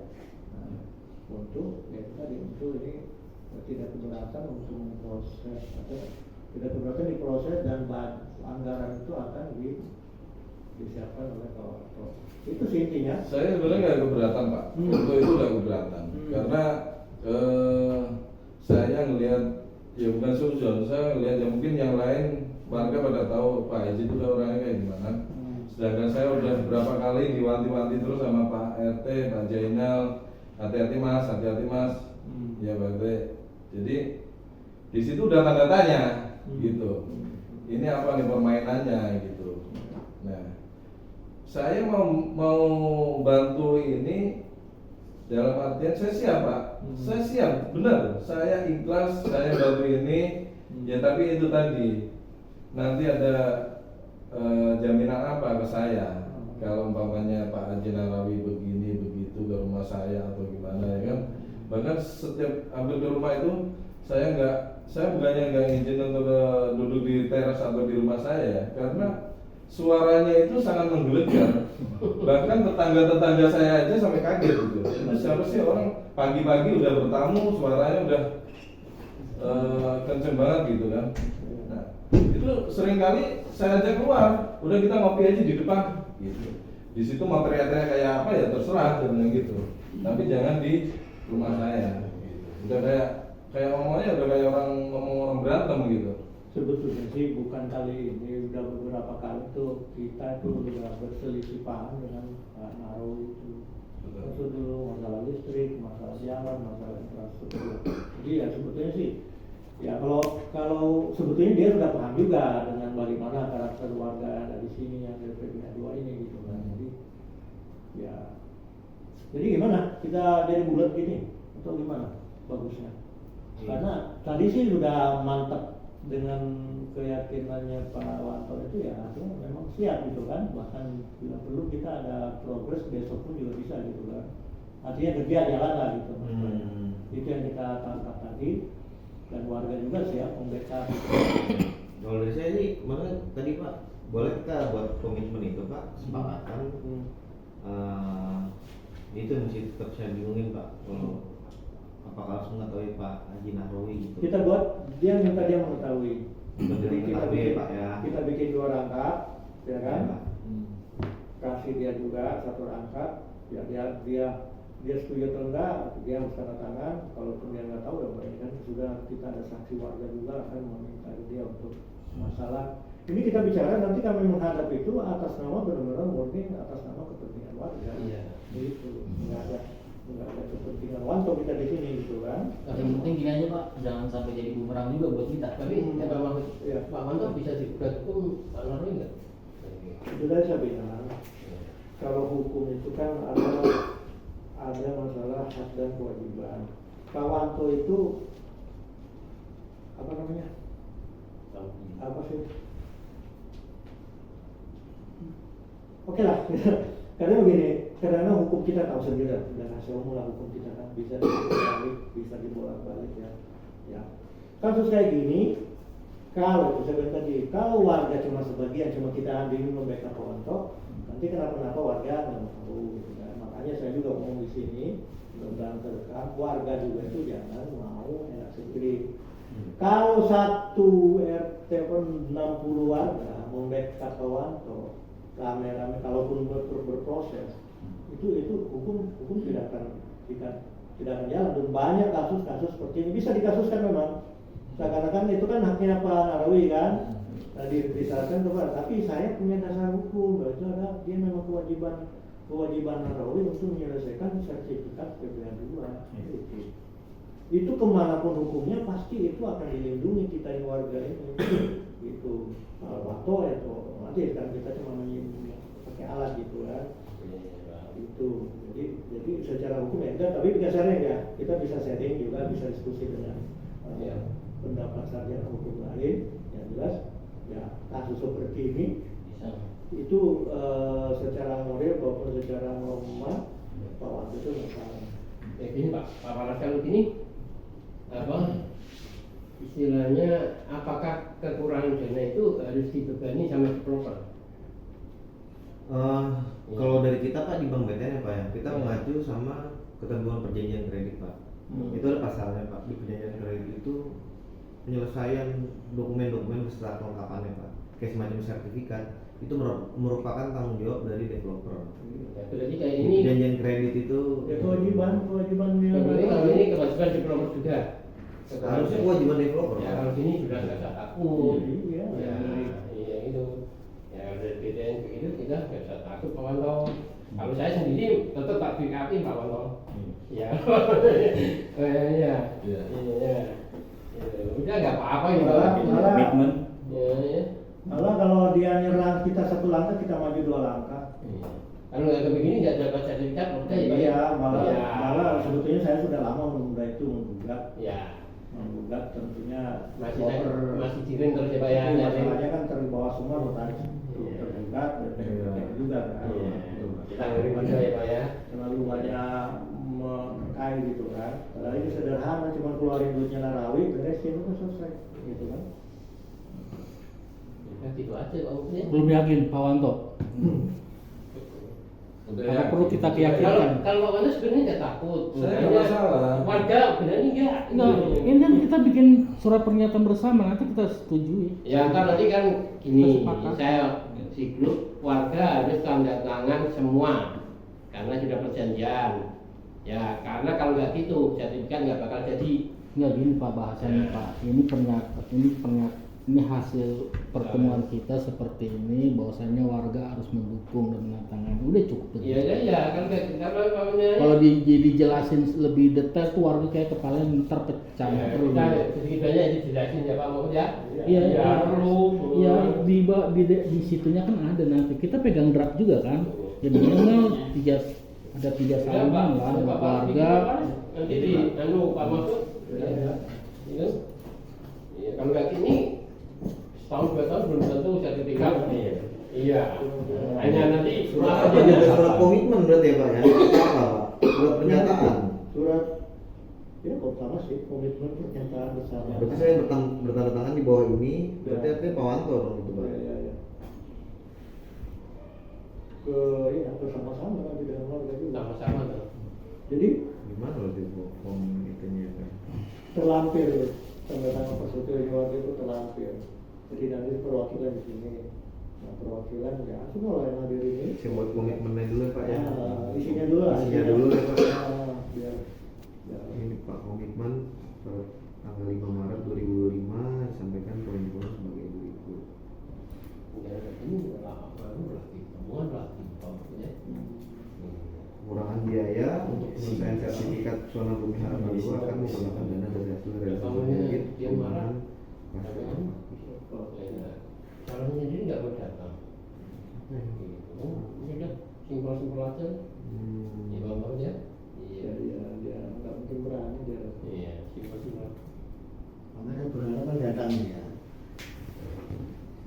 Nah, untuk ya itu tadi untuk ini tidak keberatan untuk proses atau tidak keberatan diproses dan anggaran itu akan disiapkan oleh Pak Wanto. Itu sih intinya. Saya sebenarnya nggak keberatan Pak. Untuk itu nggak keberatan. Karena saya ngelihat ya bukan suzon, saya ngelihat ya mungkin yang lain warga pada tahu Pak Haji itu orangnya kayak gimana. Sedangkan saya udah beberapa kali diwanti-wanti terus sama Pak RT, Pak Jainal, hati-hati mas, ya Pak RT. Jadi di situ udah tanda tanya, gitu. Ini apa nih permainannya gitu. Nah, saya mau bantu ini dalam artian saya siap Pak, saya siap, benar, saya ikhlas, saya bantu ini, ya tapi itu tadi nanti ada jaminan apa ke saya kalau umpamanya Pak Haji Narawi begini begitu ke rumah saya atau gimana ya kan. Bahkan setiap hampir ke rumah itu saya bukannya nggak izin untuk duduk di teras atau di rumah saya, karena suaranya itu sangat menggelegar. Bahkan tetangga-tetangga saya aja sampai kaget gitu. Itu seharusnya orang pagi-pagi udah bertamu, suaranya udah kenceng banget gitu kan. Nah, itu seringkali saya ajak keluar, udah kita ngopi aja di depan gitu. Di situ mau teriak-teriak kayak apa ya terserah sebenarnya gitu. Tapi jangan di rumah saya. Gitu. Udah kayak ngomongnya udah kayak ngomong orang berantem gitu. Sebetulnya sih bukan kali ini, udah beberapa kali tuh kita tuh udah berselisih paham dengan Pak Narowi itu. Itu dulu masalah listrik, masalah jalan, masalah infrastruktur. Jadi ya sebetulnya sih, ya kalau sebetulnya dia sudah paham juga dengan bagaimana karakter warga dari sini yang dari PBA 2 ini gitu kan. Jadi gimana? Kita jadi bulat gini atau gimana bagusnya? Karena tadi sih sudah mantap dengan keyakinannya Pak Wanto itu ya artinya memang siap gitu kan, bahkan bila perlu kita ada progres besok pun juga bisa gitu kan, artinya kerja jalan lah gitu. Itu yang kita tangkap tadi, dan warga juga siap membackup gitu. Kalau dari saya sih kemarin tadi Pak, boleh kita buat komitmen itu Pak, kesepakatan itu mesti tetap saya bingungin Pak, kalau apakah harus mengetahui Pak Haji Nahrawi gitu. Kita buat, dia minta dia mengetahui. Jadi kita bikin 2 rangkap, ya kan? Kasih dia juga 1 rangkap, ya dia setuju atau enggak, dia harus tanda tangan. Kalaupun dia nggak tahu, ya berarti kan sudah kita ada saksi warga juga akan meminta dia untuk masalah. Ini kita bicara nanti kami menghadap itu atas nama benar-benar murni atas nama kepentingan warga. Iya. Itu nggak ada kepentingan Wanto kita di sini gitu kan. Tapi yang penting gini aja Pak, jangan sampai jadi bumerang juga buat kita. Tapi Pak Mahfud, Ya. Pak Wanto bisa digugat hukum Pak Narowi nggak? Itu tadi saya bilang, kalau hukum itu kan ada masalah hak dan kewajiban. Pak Wanto itu apa namanya? Apa sih? Oke lah, karena begini, karena hukum kita tahu sendiri, dan hasil umum lah hukum kita kan bisa dibolak-balik, bisa dibolak-balik ya. Kasus kayak gini, kalau saya bilang tadi, kalau warga cuma sebagian, cuma kita ambil membackup Pak Wanto, nanti kenapa warga nggak tahu gitu kan. Makanya saya juga ngomong di sini, mudah-mudahan terekam, warga juga itu jangan mau enak sendiri. Kalau satu RT 60 warga membackup Pak Wanto, rame-rame kalaupun berproses, itu hukum tidak akan jalan. Dan banyak kasus-kasus seperti ini bisa dikasuskan memang. Seakan-akan itu kan haknya Pak Narowi kan, tadi disarankan kepada. Tapi saya punya dasar hukum, bahwa itu ada dia memang kewajiban Narowi untuk menyelesaikan sertifikat PBA 2. Itu kemanapun hukumnya pasti itu akan dilindungi kita yang warga ini. Itu waktu itu nanti kan kita cuma pakai alat gitu kan. Itu jadi secara hukum ya enggak, tapi biasanya ya kita bisa sharing juga, bisa diskusi dengan pendapat sarjana hukum lain yang jelas ya. Kasus seperti ini itu secara moral maupun secara norma Pak Wanto itu masalah. Gini Pak Panas kalau gini apa istilahnya, apakah kekurangan dana itu harus dibebani sama developer? Kalau dari kita Pak di Bank BTN ya Pak ya, kita mengacu sama ketentuan perjanjian kredit Pak. Itu ada pasalnya Pak, di perjanjian kredit itu penyelesaian dokumen-dokumen beserta kelengkapannya Pak, kayak semacam sertifikat, itu merupakan tanggung jawab dari developer. Berarti kayak ini Perjanjian kredit itu Ya kewajiban dia. berarti kalau ini kewajiban developer juga. harusnya kewajiban developer. Ya kalau gini sudah nggak usah takut. Iya. Iya itu. Ya dari BTN begitu kita nggak usah takut Pak Wanto. Kalau saya sendiri tetap tak backup Pak Wanto. Ya. Iya. Udah nggak apa-apa ya Pak. Komitmen. Ya. Malah kalau dia nyerang kita 1 langkah, kita maju 2 langkah. Kalau nggak begini nggak dapat sertifikat, Iya, malah sebetulnya saya sudah lama menunda itu, menggugat tentunya masih jiring terus ya Pak ya. Masalahnya kan terbawa semua notaris tergugat dan juga kan. Kita ngeri aja ya Pak ya. Terlalu banyak mengkai gitu kan. Padahal ini sederhana, cuma keluarin duitnya Narowi, beresin itu selesai gitu kan. Ya gitu aja Pak Mufti. Belum yakin Pak Wanto. Apa perlu kita keyakinkan? Kalau Pak Wanto sebenarnya nggak takut. Saya nggak masalah. Warga berani nggak? Nah, ini kan kita bikin surat pernyataan bersama, nanti kita setujui. Ya kan nanti kan gini, Sepakat. saya si grup warga harus tanda tangan semua karena sudah perjanjian. Ya karena kalau nggak gitu sertifikat nggak bakal jadi. Nggak gini Pak bahasanya Pak. Ini hasil pertemuan kita seperti ini, bahwasanya warga harus mendukung dan menandatangani. Udah cukup. Iya kalau Kalau dijelasin lebih detail tuh warga kayak kepalanya ntar pecah. Perlu. sedikit banyak itu dijelasin ya Pak Mahfud ya. Iya, Ya, perlu. Ya di situnya kan ada nanti. Kita pegang draft juga kan. Jadi minimal ada tiga salinan lah untuk warga. Nanti di Pak Mahfud. Iya. Kalau nggak gini setahun 2 tahun belum tentu sertifikat. Iya. Hanya nanti Surat apa jadi surat komitmen berarti ya Pak ya? Apa Pak? Surat pernyataan. Surat ya pertama sih komitmen pernyataan bersama. Berarti saya bertanda tangan di bawah ini, berarti artinya Pak Wanto dong itu Pak. Ya. Bersama-sama nanti dengan warga juga. sama-sama tuh. Jadi Gimana loh itu form itunya Pak? terlampir tanda tangan persetujuan warga itu terlampir. Jadi nanti perwakilan di sini. Nah perwakilan ya semua yang hadir ini. Saya buat komitmennya dulu Pak ya. Isinya dulu lah. Isinya dulu ya Pak. Biar Ini Pak komitmen per tanggal 5 Maret 2025 disampaikan poin-poin sebagai berikut. Ini baru lagi temuan lagi ya. Pengurangan biaya untuk penyelesaian sertifikat zona bumi harapan 2 akan menggunakan dana dari hasil realisasi kredit pengembangan Calonnya sendiri nggak mau datang. Ini udah simpel-simpel aja. Ya Bang ya. Iya. dia nggak mungkin berani dia. Iya, simpel-simpel. Makanya berharap kan datang ya.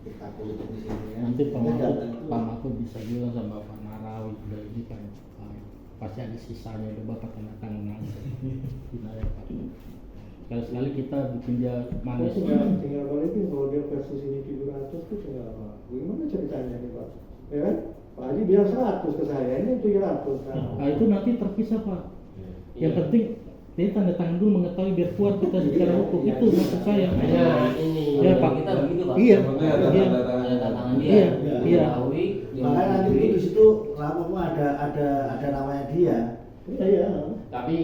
Kita politik di sini ya. Nanti Pak Dia Mahfud, datang itu. Pak Mahfud bisa bilang sama Pak Narawi udah ini kan pasti ada sisanya, udah Bapak tanda tangan aja. Benar ya Pak. Sekali-sekali kita bikin dia manis. Tinggal balikin kalau dia versi sini 700 tuh tinggal apa? Gimana ceritanya nih Pak? Ya kan? Pak Haji bilang 100 ke saya, ini 700 kan? Nah itu nanti terpisah Pak. Yang penting dia tanda tangan dulu mengetahui biar kuat kita secara hukum. Itu maksud saya. Hanya ini. Ya Pak. Kita begitu Pak. Iya. Yang penting ada Iya. tanda Ada tangan. tantangan dia. Iya. Dia Iya. mengetahui, dia Makanya nanti mengetahui. di situ lama ada namanya dia. Iya. Tapi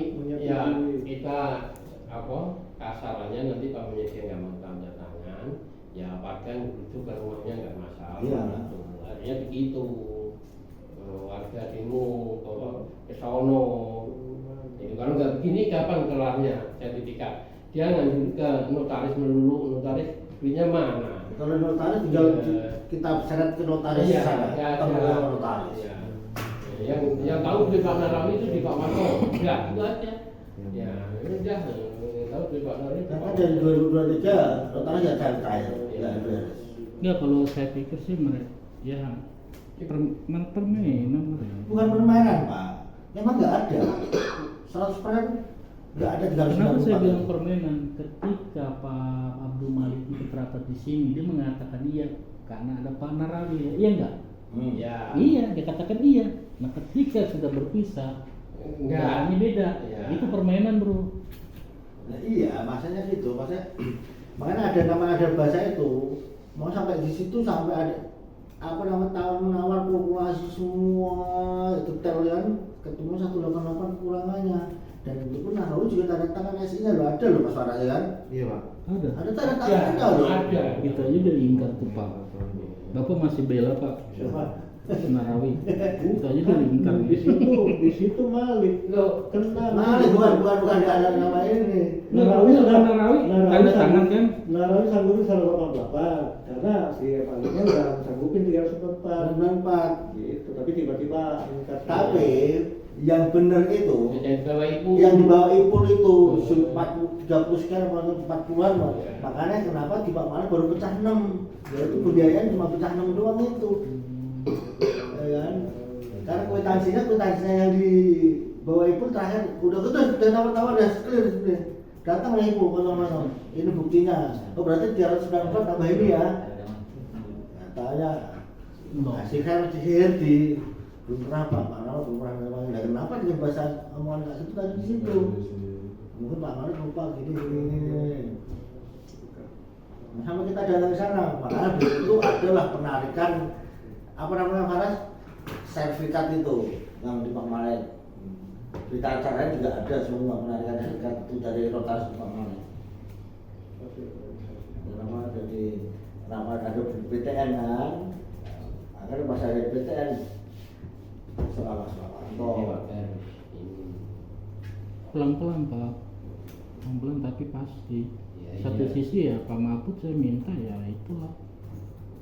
ya kita kasarannya nanti Pak Menyediakan nggak mau tanda tangan, ya warga merujuk ke rumahnya nggak masalah. Iya. Artinya begitu. Warga demo ke sono. Jadi kalau nggak begini kapan kelarnya sertifikat? Dia nganjur ke notaris melulu, notaris duitnya mana? Kalau notaris tinggal kita seret ke notaris Iya, sana. ya, Ketemu ada. sama notaris. Iya. Yang tahu di Pak Narawi itu di Pak Wanto. Ya, itu aja. Ya, udah tahu di Pak Narawi. Karena dari 2023 notaris ya cair, nggak beres. Enggak, kalau saya pikir sih mereka ya permainan. Bukan permainan Pak, memang nggak ada. 100% nggak ada 394. Kenapa saya bilang permainan? Ketika Pak Abdul Malik itu rapat di sini, dia mengatakan iya karena ada Pak Narawi, iya enggak? Ya. Iya, dia katakan iya. Nah ketika sudah berpisah, Enggak. ini beda. Iya. Itu permainan bro. Nah, iya, masanya gitu, makanya ada bahasa itu. Mau sampai di situ sampai ada tawar menawar populasi semua itu kan ketemu 188 kekurangannya, dan itu pun Narawi juga tanda tangan SI-nya loh, ada loh Mas Farah ya kan? Iya Pak. Ada tanda tangannya loh. Ada. Kita aja udah ingkar tuh Pak. Bapak masih bela Pak. Narawi. Kita aja udah ingkar. Di situ Malik Loh, kena. Malik bukan ada nama ini. Narawi sudah Narawi tanda tangan kan? Narawi sanggupin 188 karena si Evangelnya udah sanggupin 304 gitu, tapi tiba-tiba meningkat. Tapi yang benar itu yang bawa ibu. yang dibawa Ipul itu 30 sekian atau 40-an loh. Makanya kenapa di Pak Malik baru pecah 6, yaitu pembiayaan cuma pecah 6 doang itu. Ya kan? Karena kwitansinya yang di bawah Ipul terakhir udah ketus dan tawar-tawar udah clear sebenarnya. datang lah ibu potong-potong. Ini buktinya. Oh berarti 394 tambah ini ya. Katanya masih kan sihir di belum pernah Pak Marno belum pernah ngomongin. Nah, kenapa dengan bahasa omongan Kak itu tadi di situ? Mungkin Pak Marno lupa gini. Sama kita datang ke sana, makanya itu adalah penarikan apa namanya Faras sertifikat itu yang di Pak Malet. Berita acaranya juga ada semua penarikan sertifikat itu dari rotasi Pak Malet. Nama ada BTN kan, akhirnya pas ada BTN soal Pelan-pelan Pak, pelan-pelan tapi pasti. Satu sisi ya Pak Mahfud saya minta ya itulah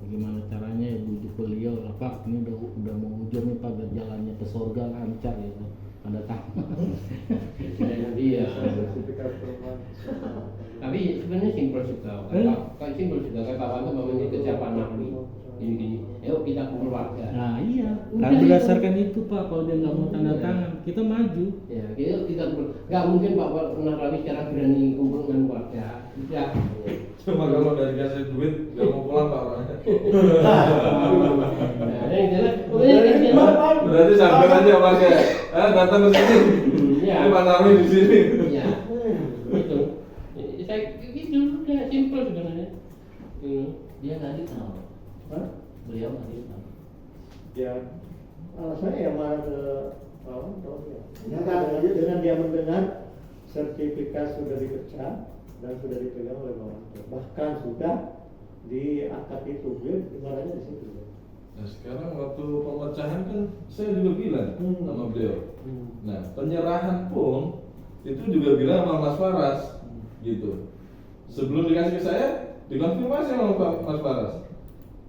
bagaimana caranya ya bujuk beliau lah Pak, ini udah mau hujan nih Pak, biar jalannya ke surga lancar gitu, tanda tangan. Iya. Tapi sebenarnya simpel juga, kan simpel juga kayak Pak Wanto memang kejar Pak Nahwi gini, ayo kita kumpul warga. Nah iya, Udah kan berdasarkan itu Pak, kalau dia nggak mau tanda tangan, kita maju. Ya, kita kumpul. Nggak mungkin Pak Nahwi sekarang berani kumpul dengan warga. Ya. Cuma kalau udah dikasih duit nggak mau pulang Pak orangnya. Nah, yang jelas, pokoknya Berarti sampai aja pakai datang ke sini. Iya. Ini Pak Narwi di sini. Iya. Gitu. Saya gitu udah simpel sebenarnya. Dia nggak kenal. Beliau nggak kenal. Ya, alasannya ya marah ke lawan tahu ya. Ya, kan? Dengan dia mendengar sertifikat sudah dipecah dan sudah dipegang oleh Bapak Wanto. Bahkan sudah diangkat itu, dia marahnya di situ. Nah sekarang waktu pemecahan kan saya juga bilang sama beliau. Nah penyerahan pun itu juga bilang sama Mas Faras gitu. Sebelum dikasih ke saya dikonfirmasi sama Mas Faras.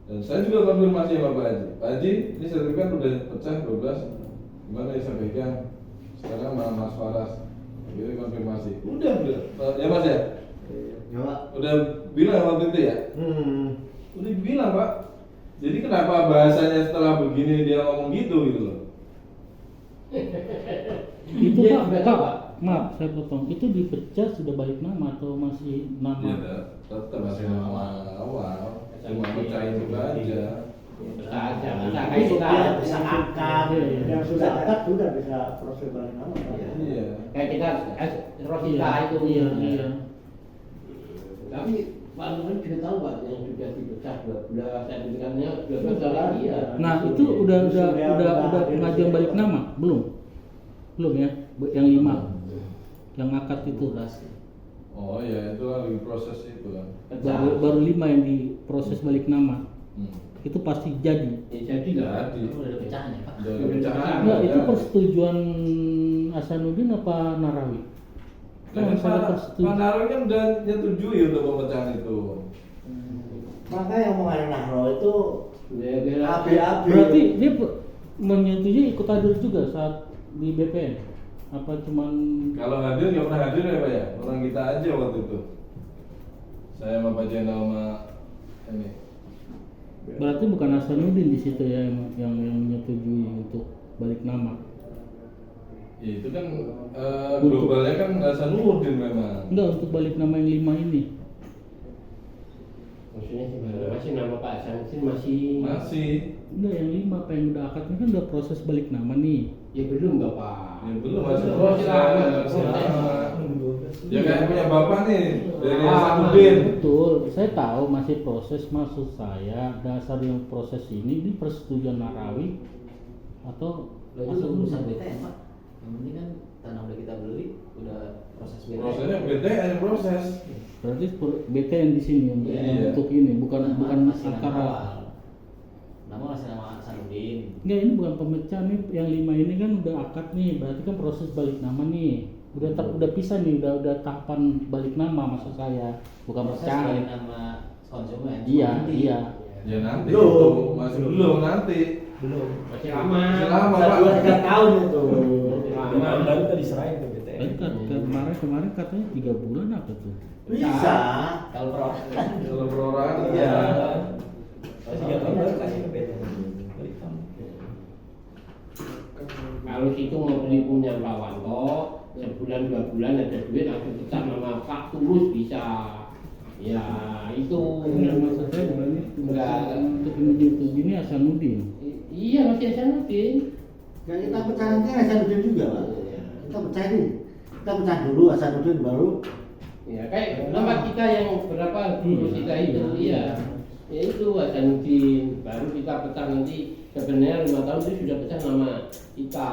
Dan saya juga konfirmasi sama Pak Haji. Pak Haji ini sertifikat udah pecah 12. Gimana ya saya pegang? Sekarang sama Mas Faras. Gitu konfirmasi. Udah ya Mas ya. Ya Pak. Udah bilang waktu itu ya. Udah bilang Pak. Jadi kenapa bahasanya setelah begini dia ngomong gitu loh? Itu Iya, Pak, betul, Pak, maaf saya potong. Itu dipecah sudah balik nama atau masih nama? Iya, tetap masih nama awal. Cuma pecah itu aja. Bisa kayak kita. bisa angkat. Yang sudah angkat sudah bisa proses balik nama. Iya. Kayak kita Rosita itu. Iya. Tapi Pak Nurul juga tahu Pak yang sudah dipecah 12 sertifikatnya 12 lagi ya. Nah itu udah pengajuan balik nama belum ya? Yang 5 yang akad itu Oh iya, itu lagi proses itu kan. baru 5 yang diproses balik nama. Itu pasti jadi. Ya jadi lah. Jadi. Udah ada pecahan ya Pak. Udah ada pecahan. Enggak, itu ya. persetujuan Hasanuddin apa Narawi? Dan Pak Narwi kan udah nyetujui untuk pemecahan itu. Maka yang mengenai Nahro itu Ya, AB. Berarti dia menyetujui ikut hadir juga saat di BPN? Apa cuman Kalau hadir nggak pernah hadir ya Pak ya? Orang kita aja waktu itu. Saya sama Pak Jenderal sama ini. berarti bukan Hasanuddin di situ ya yang menyetujui untuk balik nama? Ya, itu kan globalnya kan Hasanuddin memang. Enggak, untuk balik nama yang 5 ini. maksudnya gimana? Masih nama Pak Samsin masih. Enggak, yang 5 apa yang udah akad ini kan udah proses balik nama nih. Ya belum Bapak. Ya belum masih Proses lama. Ya kayak punya bapak nih dari Hasanuddin. Iya, betul, saya tahu masih proses. Maksud saya dasar yang proses ini persetujuan Narawi atau Lo itu urusan BTN Pak. Yang penting kan tanah udah kita beli, udah proses BTN. Prosesnya BTN yang proses. berarti BTN di sini Iya. untuk ini bukan masih nama akar. awal. Nama masih nama Hasanuddin. Enggak, ini bukan pemecahan nih, yang 5 ini kan udah akad nih, berarti kan proses balik nama nih. Udah pisah nih, udah tahapan balik nama maksud saya, bukan Proses pecahan. balik nama konsumen. Iya, Nanti. iya. Ya nanti Belum. itu masih belum nanti. Masih lama. Masih lama Bisa Pak. 2-3 tahun itu. Baru tadi diserahin ke BTN. Kemarin katanya 3 bulan apa tuh? Bisa. Kalau perorangan. Kalau perorangan Iya. Kalau 3 tahun baru kasih ke BTN. Balik kamu. Kalau situ mau beli punya Pak Wanto, sebulan 2 bulan ada duit langsung pecat nama Pak Tulus bisa. Ya itu Maksud saya bukan itu. Enggak. Untuk YouTube ini Hasanuddin. Iya masih Hasanuddin. Ya kita pecah nanti Hasanuddin juga Pak. Kita pecah ini. Kita pecah dulu Hasanuddin baru. Ya kayak nama kita yang berapa dulu kita itu, iya. Ya itu Hasanuddin, baru kita pecah nanti sebenarnya 5 tahun itu sudah pecah nama kita,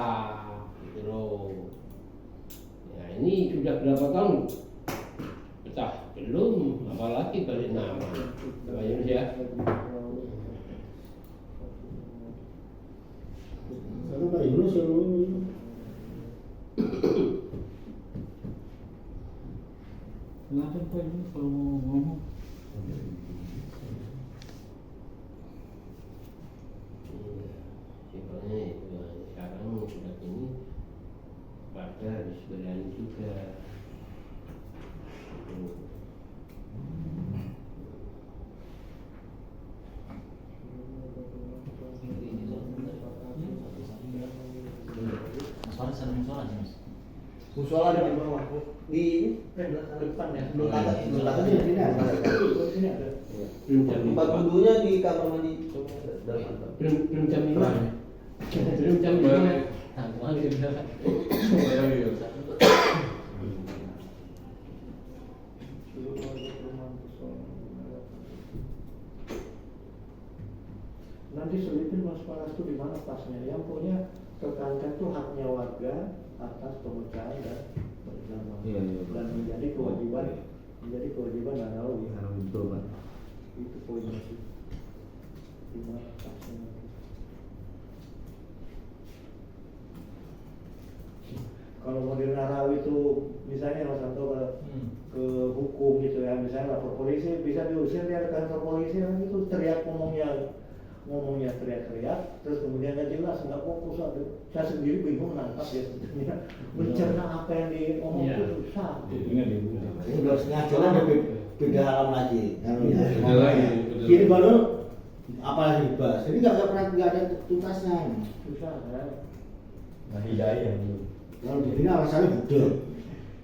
gitu loh. Ya ini sudah berapa tahun pecah belum, apalagi balik nama. Bayang ya. Kalau Pak Yunus selalu Kenapa Pak ini kalau mau ngomong? Simpelnya itu sekarang sudah ini warga harus berani juga. Musola di bawah di depan ya. Belakang ini ada. tempat wudhunya di kamar mandi. Belum jam 5. Belum jam 5. Nanti selipin Mas Paras itu di mana pasnya. Yang punya kekangkan itu haknya warga atas pemecahan dan bersama. Iya. Dan menjadi kewajiban Narawi. Betul Pak. Itu poinnya sih. Di mana pasnya nanti. Kalau mau di Narawi itu misalnya Mas Anto ke hukum gitu ya, misalnya lapor polisi bisa diusir dia ke kantor polisi kan itu teriak ngomongnya teriak-teriak, terus kemudian nggak jelas, nggak fokus. Saya sendiri bingung nangkap ya sebetulnya mencerna apa yang diomong itu susah. Ini udah sengaja kan beda alam lagi. Beda lagi. Ini baru apalagi dibahas. Ini nggak ada tuntasnya. Susah kan. Nah, hidayah dulu. Kalau di sini alasannya bodoh.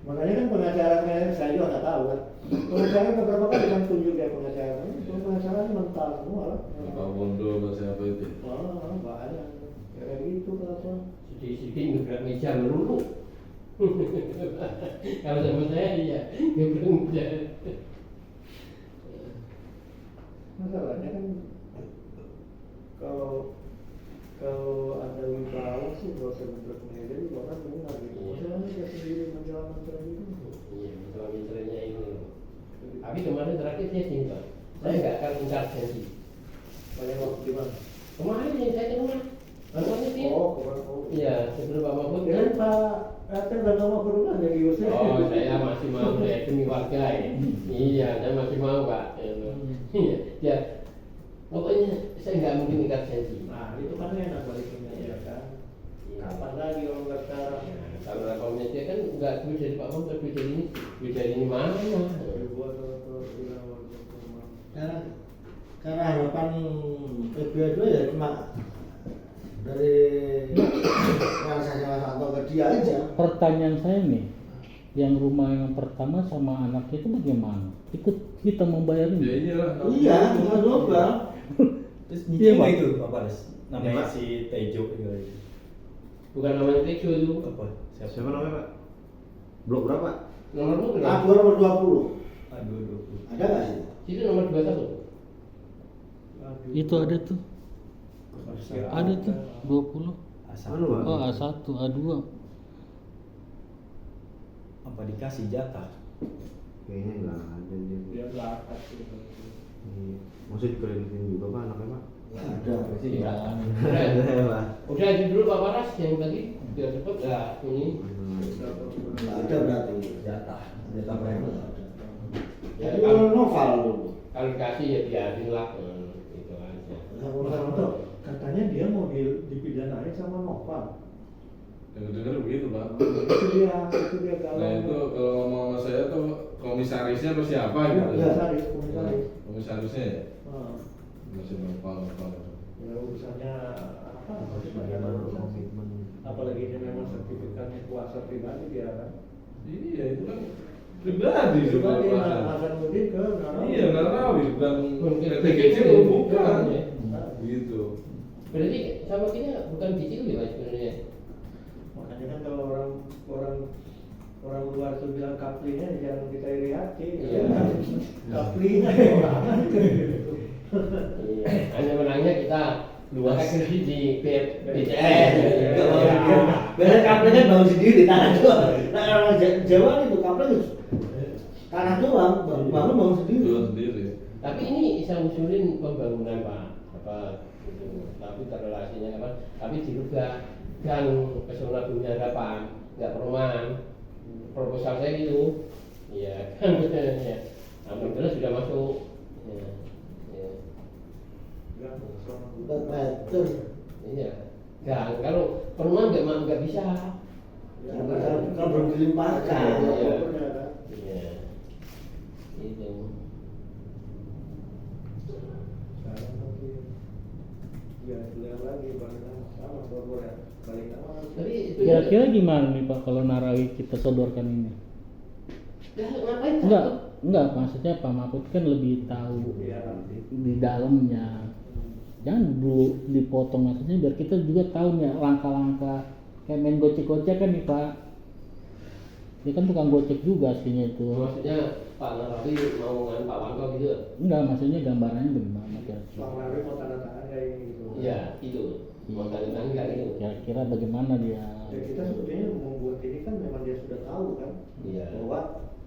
Makanya kan pengacara saya juga nggak tahu kan. Pengacara beberapa kali kan tunjuk ya pengacara. Pengacara mental semua lah. Pak Bondo masih apa itu? Banyak. Kayak gitu kenapa? Sedikit ngebrak meja melulu. Kalau sama saya iya ngebrak meja. Masalahnya kan kalau ada wibawa sih gak usah ngebrak meja, bahkan benar gitu. Masalahnya dia sendiri menjalankan itu. Iya, betul misalnya itu. Tapi kemarin terakhir saya simpel. Saya nggak akan ingkar janji. Banyak waktu di mana? Kemarin yang saya ke rumah. Rumahnya sih. Kemarin. Iya, sebelum Pak Mahfud Ya kan. Pak Ate udah nggak mau ke rumah jadi usir. Oh, saya masih mau ya demi warga ya. Iya, saya masih mau Pak. Iya, ya. Pokoknya saya nggak mungkin ingkar janji. Nah, itu kan enak baliknya ya kan. Kapan lagi kalau nggak sekarang? Kalau rekomnya dia kan nggak duit dari Pak Mahfud, duit dari ini mana? Karena harapan PBA2 ya cuma dari realisasi Mas Anto ke dia aja. Pertanyaan saya nih, yang rumah yang pertama sama anaknya itu bagaimana? Ikut kita membayar Ya ini? iyalah. Iya, tinggal global. Terus Iya, nyicil Pak. itu Pak Paris. Namanya Iya, Pak. si Tejo itu. Bukan namanya Tejo itu. Apa? Siapa namanya Pak? Blok berapa? Nomormu A2 berapa? nomor 20. Aduh, 20. Ada nggak sih? Itu nomor 21. Itu ada tuh. Ada tuh 20. Asal. Anu, Pak? Oh, A1, A2. Apa dikasih jatah? Kayaknya nggak ada dia. Dia belakang gitu. Iya. Maksudnya dikreditin juga Pak anaknya Pak? Nggak ada. Iya. Ada Pak. Udah aja dulu Pak Paras yang tadi biar cepet ya ini. Nggak ada berarti. Jatah berapa? Ya, Jadi novel dulu. kalau dikasih ya biarin lah, gitu aja. Katanya dia mau dipidanain sama Noval. Dengar-dengar begitu Pak. Itu dia kalau. Nah itu kalau ngomong sama saya tuh komisarisnya atau siapa gitu? Komisaris. Komisarisnya ya? Ah. Masih lupa. Ya urusannya apa? Bagaimana komitmen? Apalagi ini memang sertifikatnya kuasa pribadi dia kan. Iya, itu kan pribadi Pribadi kuasa. Hasanuddin ke Narawi. Iya, Narawi bukan Bukan PT kecil, bukan. ya. Gitu. Berarti sama kita bukan kecil ya Pak sebenarnya. Makanya kan kalau orang luar itu bilang kaplinya jangan kita iri hati. Iya. Kaplinya orang. Iya. Hanya menangnya kita luas kredit di BCS. Enggak mau dia. Biasanya kaplenya bangun sendiri tanah doang. Nah orang Jawa itu kaplenya tanah doang, bangun sendiri. Dua sendiri. Tapi ini saya usulin pembangunan Pak, apa gitu. Tapi relasinya apa? Tapi dirubah gang pesona bumi harapan, nggak perumahan. Proposal saya gitu. Iya kan ya. Alhamdulillah sudah masuk. Ya. Ya. Betul. Iya. Gang kalau perumahan nggak bisa. Kalau belum dilimpahkan. Iya. Itu. Sekarang nanti ya beliau lagi balik sama Bogor ya. Balik sama. Tapi itu Kira-kira gimana nih Pak kalau Narawi kita sodorkan ini? ya, ngapain Enggak, maksudnya Pak Mahfud kan lebih tahu di dalamnya. Jangan dulu dipotong maksudnya biar kita juga tahu nih langkah-langkah kayak main gocek-gocek kan nih Pak. Dia kan tukang gocek juga aslinya itu. maksudnya Pak Narawi mau dengan Pak Wanto gitu? Enggak, maksudnya gambarannya bagaimana kira-kira? Bang Narawi mau tanda tangan kayak ini gitu. Iya, itu. Mau tanda tangan itu. Kira-kira bagaimana dia? Ya kita sebetulnya membuat ini kan memang dia sudah tahu kan Iya. bahwa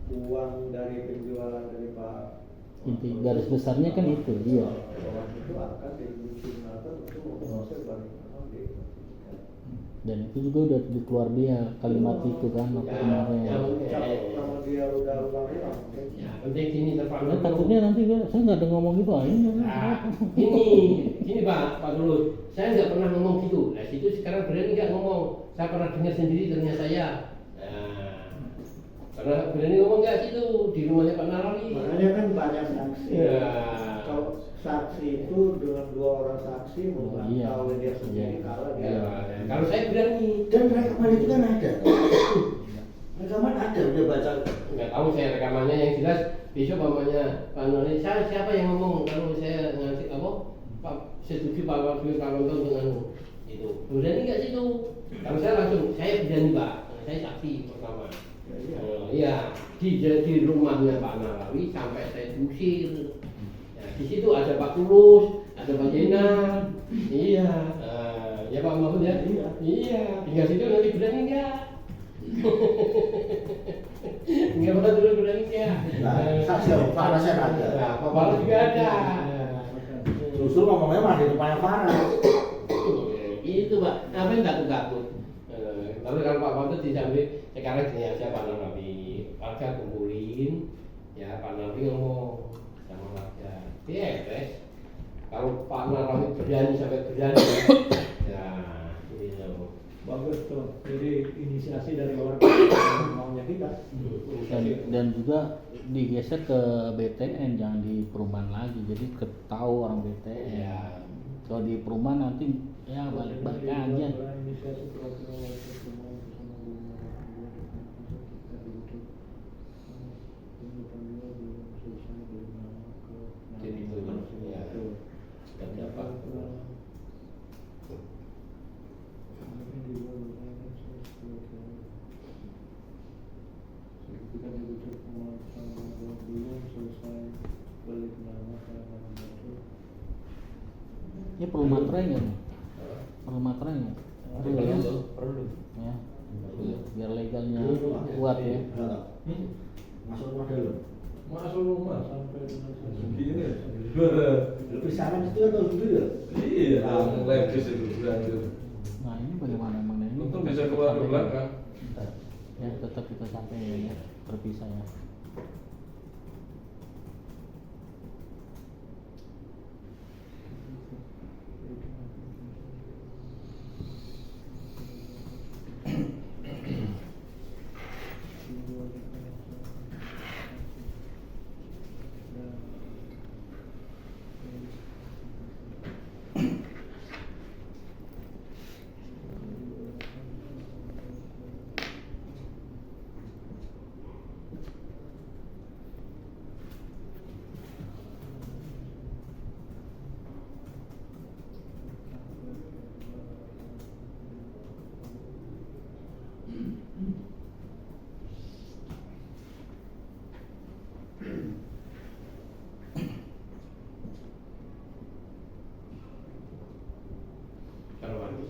uang dari penjualan dari Pak Inti garis besarnya kan itu dia. uang itu akan digunakan untuk memproses balik gitu. Dan itu juga udah keluar dia kalimat itu kan waktu Ya, kemarin. Nama dia udah ulang-ulang. Ya, penting sini Nah, terpantau. takutnya nanti saya nggak ada ngomong gitu aja. Nah, ini Pak Lulut, saya nggak pernah ngomong gitu. Nah, situ sekarang berani nggak ngomong. Saya pernah dengar sendiri ternyata saya. Nah, pernah berani ngomong nggak gitu di rumahnya Pak Narawi. Makanya kan banyak saksi. Ya. Kalau saksi itu dengan 2 orang saksi Iya. membantah dia sendiri Iya. kalah dia. Ya, kalau saya berani. Dan rekaman itu kan ada. Rekaman ada udah baca. Nggak tahu saya rekamannya yang jelas besok mamanya Pak Narawi. Siapa yang ngomong kalau saya ngasih apa? Pak setuju Pak Wakil Pak Wanto dengan itu. Berani nggak sih itu? Kalau saya langsung saya berani Pak. Saya saksi pertama. Iya, di rumahnya Pak Narawi sampai saya diusir. Ya, di situ ada Pak Tulus, ada Pak Jenar. Iya, ya Pak Mahfud ya. Iya, tinggal situ nanti berani nggak? Nggak pernah dulu berani nggak? Saksi Farah saya ada. Nah, Pak Farah juga ada. Justru ngomongnya malah di depannya Farah. Itu Pak, apa yang takut-takut? Lalu kalau Pak Mahfud disambil sekarang gini aja Pak Narawi, warga kumpulin, ya Pak Narawi ngomong sama warga, beres. Kalau Pak Narawi berani sampai berani, ya gitu. Bagus tuh. Jadi inisiasi dari warga maunya kita. Dan juga digeser ke BTN jangan di perumahan lagi. Jadi ketahu orang BTN. Ya. Kalau di perumahan nanti ya balik-balik aja. Inisiasi program Jadi itu ya. Dan dapat Ini perlu materai nggak nih? Perlu materai nggak? Perlu ya? perlu. Ya. Biar legalnya kuat ya. Masuk rumah dulu. Masuk rumah sampai segini. Lebih sana itu atau dulu ya? Iya, lepis itu berhancur. Nah ini bagaimana emang ini? Untung bisa keluar ke belakang. Ya tetap kita sampai ya terpisah ya.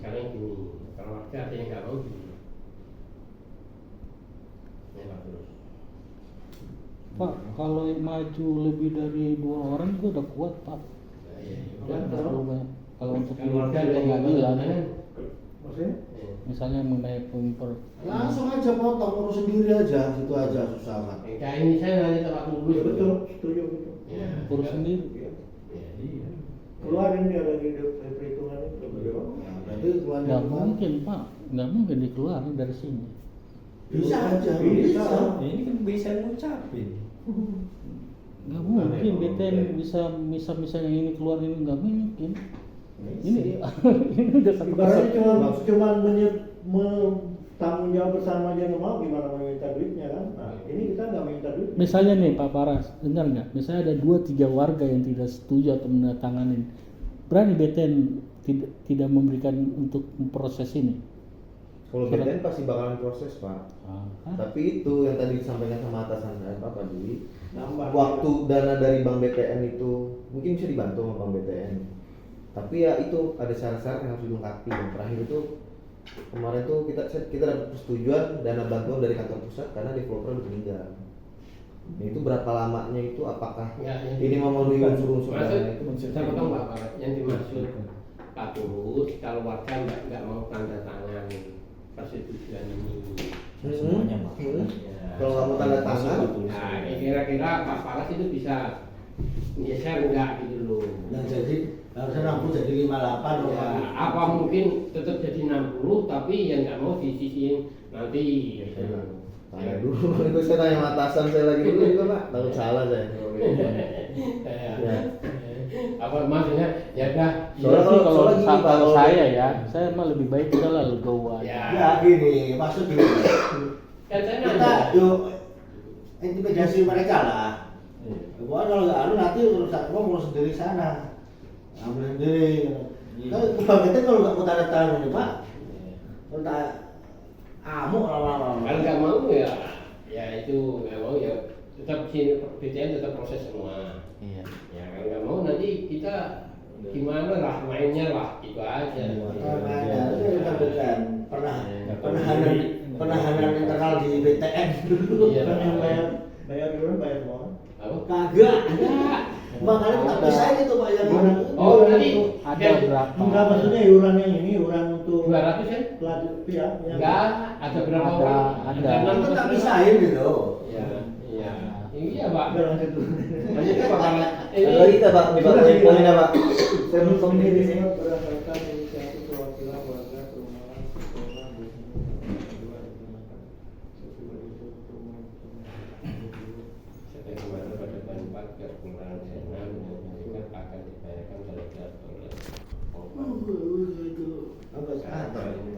sekarang gini, kalau warga ada yang nggak mau gini. Ya Pak terus. Pak, kalau maju lebih dari 2 orang juga udah kuat Pak. Nah, iya, Udah terlalu banyak. Kalau untuk Kan warga ada yang pengadilan, kan? Maksudnya? misalnya mengenai Langsung aja potong, urus sendiri aja, gitu aja susah amat. Kayak ini saya nanya tempat dulu. Ya, betul, setuju gitu. Ya. urus sendiri. Ya, iya. Keluarin dia dari perhitungan itu. Nah, berarti keluar Nggak mungkin Pak, nggak mungkin dikeluarin dari sini. Bisa aja, Bisa. bisa. Ya, ini kan bisa ngucapin. Nggak mungkin BTN bisa misalnya ini keluar ini nggak mungkin. Ini ini udah satu Ibaratnya cuma tanggung jawab bersama aja nggak mau, gimana mau minta duitnya kan? Nah, ini kita nggak minta duit. Misalnya nih Pak Paras, dengar nggak? Misalnya ada 2-3 warga yang tidak setuju atau menandatanganin, berani BTN tidak memberikan untuk proses ini? Kalau BTN pasti bakalan proses Pak. Tapi itu yang tadi disampaikan sama atasan saya Pak Dwi, waktu dana dari Bank BTN itu mungkin bisa dibantu sama Bank BTN. Tapi ya itu ada syarat-syarat yang harus dilengkapi. Yang terakhir itu kemarin tuh kita dapat persetujuan dana bantuan dari kantor pusat karena developer udah meninggal. Nah, itu berapa lamanya itu, apakah Ya, ini memenuhi unsur-unsur dana itu? Saya potong Pak, yang dimaksud Pak Turut kalau warga nggak mau tanda tangan persetujuan ini. Semuanya Pak. Ya. Kalau nggak mau tanda tangan, Nah, kira-kira Pak Paras itu bisa geser enggak gitu loh. Nah, jadi harusnya 60 jadi 58 loh. Ya, apa mungkin tetap jadi 60 tapi yang nggak mau disisihin nanti. Gitu. tanya dulu. Itu saya tanya sama atasan saya lagi dulu juga Pak. Takut salah saya. Ya. Apa maksudnya? Ya udah. Soalnya Iya sih, kalau soalnya gini, Pak, kalau kalau- saya ya, saya mah lebih baik kita lah legowo aja. Ya gini, maksud gini. Kan saya Kita nanya. yuk intimidasi mereka lah. Gua kalau nggak nanti ngurus sendiri sana, ambil sendiri. Kan kebangetan kalau nggak mau tanda tangan ini Pak, kalau tak amuk lama-lama. Kalau nggak mau ya itu nggak mau ya tetap BTN tetap proses semua. Iya. Ya kalau nggak mau nanti kita gimana lah mainnya lah gitu aja. Makanya itu kan BTN penahanan internal di BTN dulu. Iya. Kan yang bayar duluan bayar semua. Apa? Kagak. Makanya kita pisahin itu Pak yang Oh nanti Ada berapa? Enggak, maksudnya iuran yang ini, iuran untuk 200 ya? pelatih pihak yang Enggak, ada berapa Ada, orang? ada. enam kita tak berapa? pisahin gitu. Iya, iya. Iya, Pak. Udah lanjut dulu. Lanjut Pak. Ada kita Pak, di Pak yang poinnya Pak. Saya belum Sendiri sendiri. berdasarkan inisiatif perwakilan warga perumahan sekolah di kedua digunakan sesuai itu untuk Saya kemarin pada Banpak ke Kelurahan Senam menyampaikan akan dibayarkan oleh Itu sampai sekarang.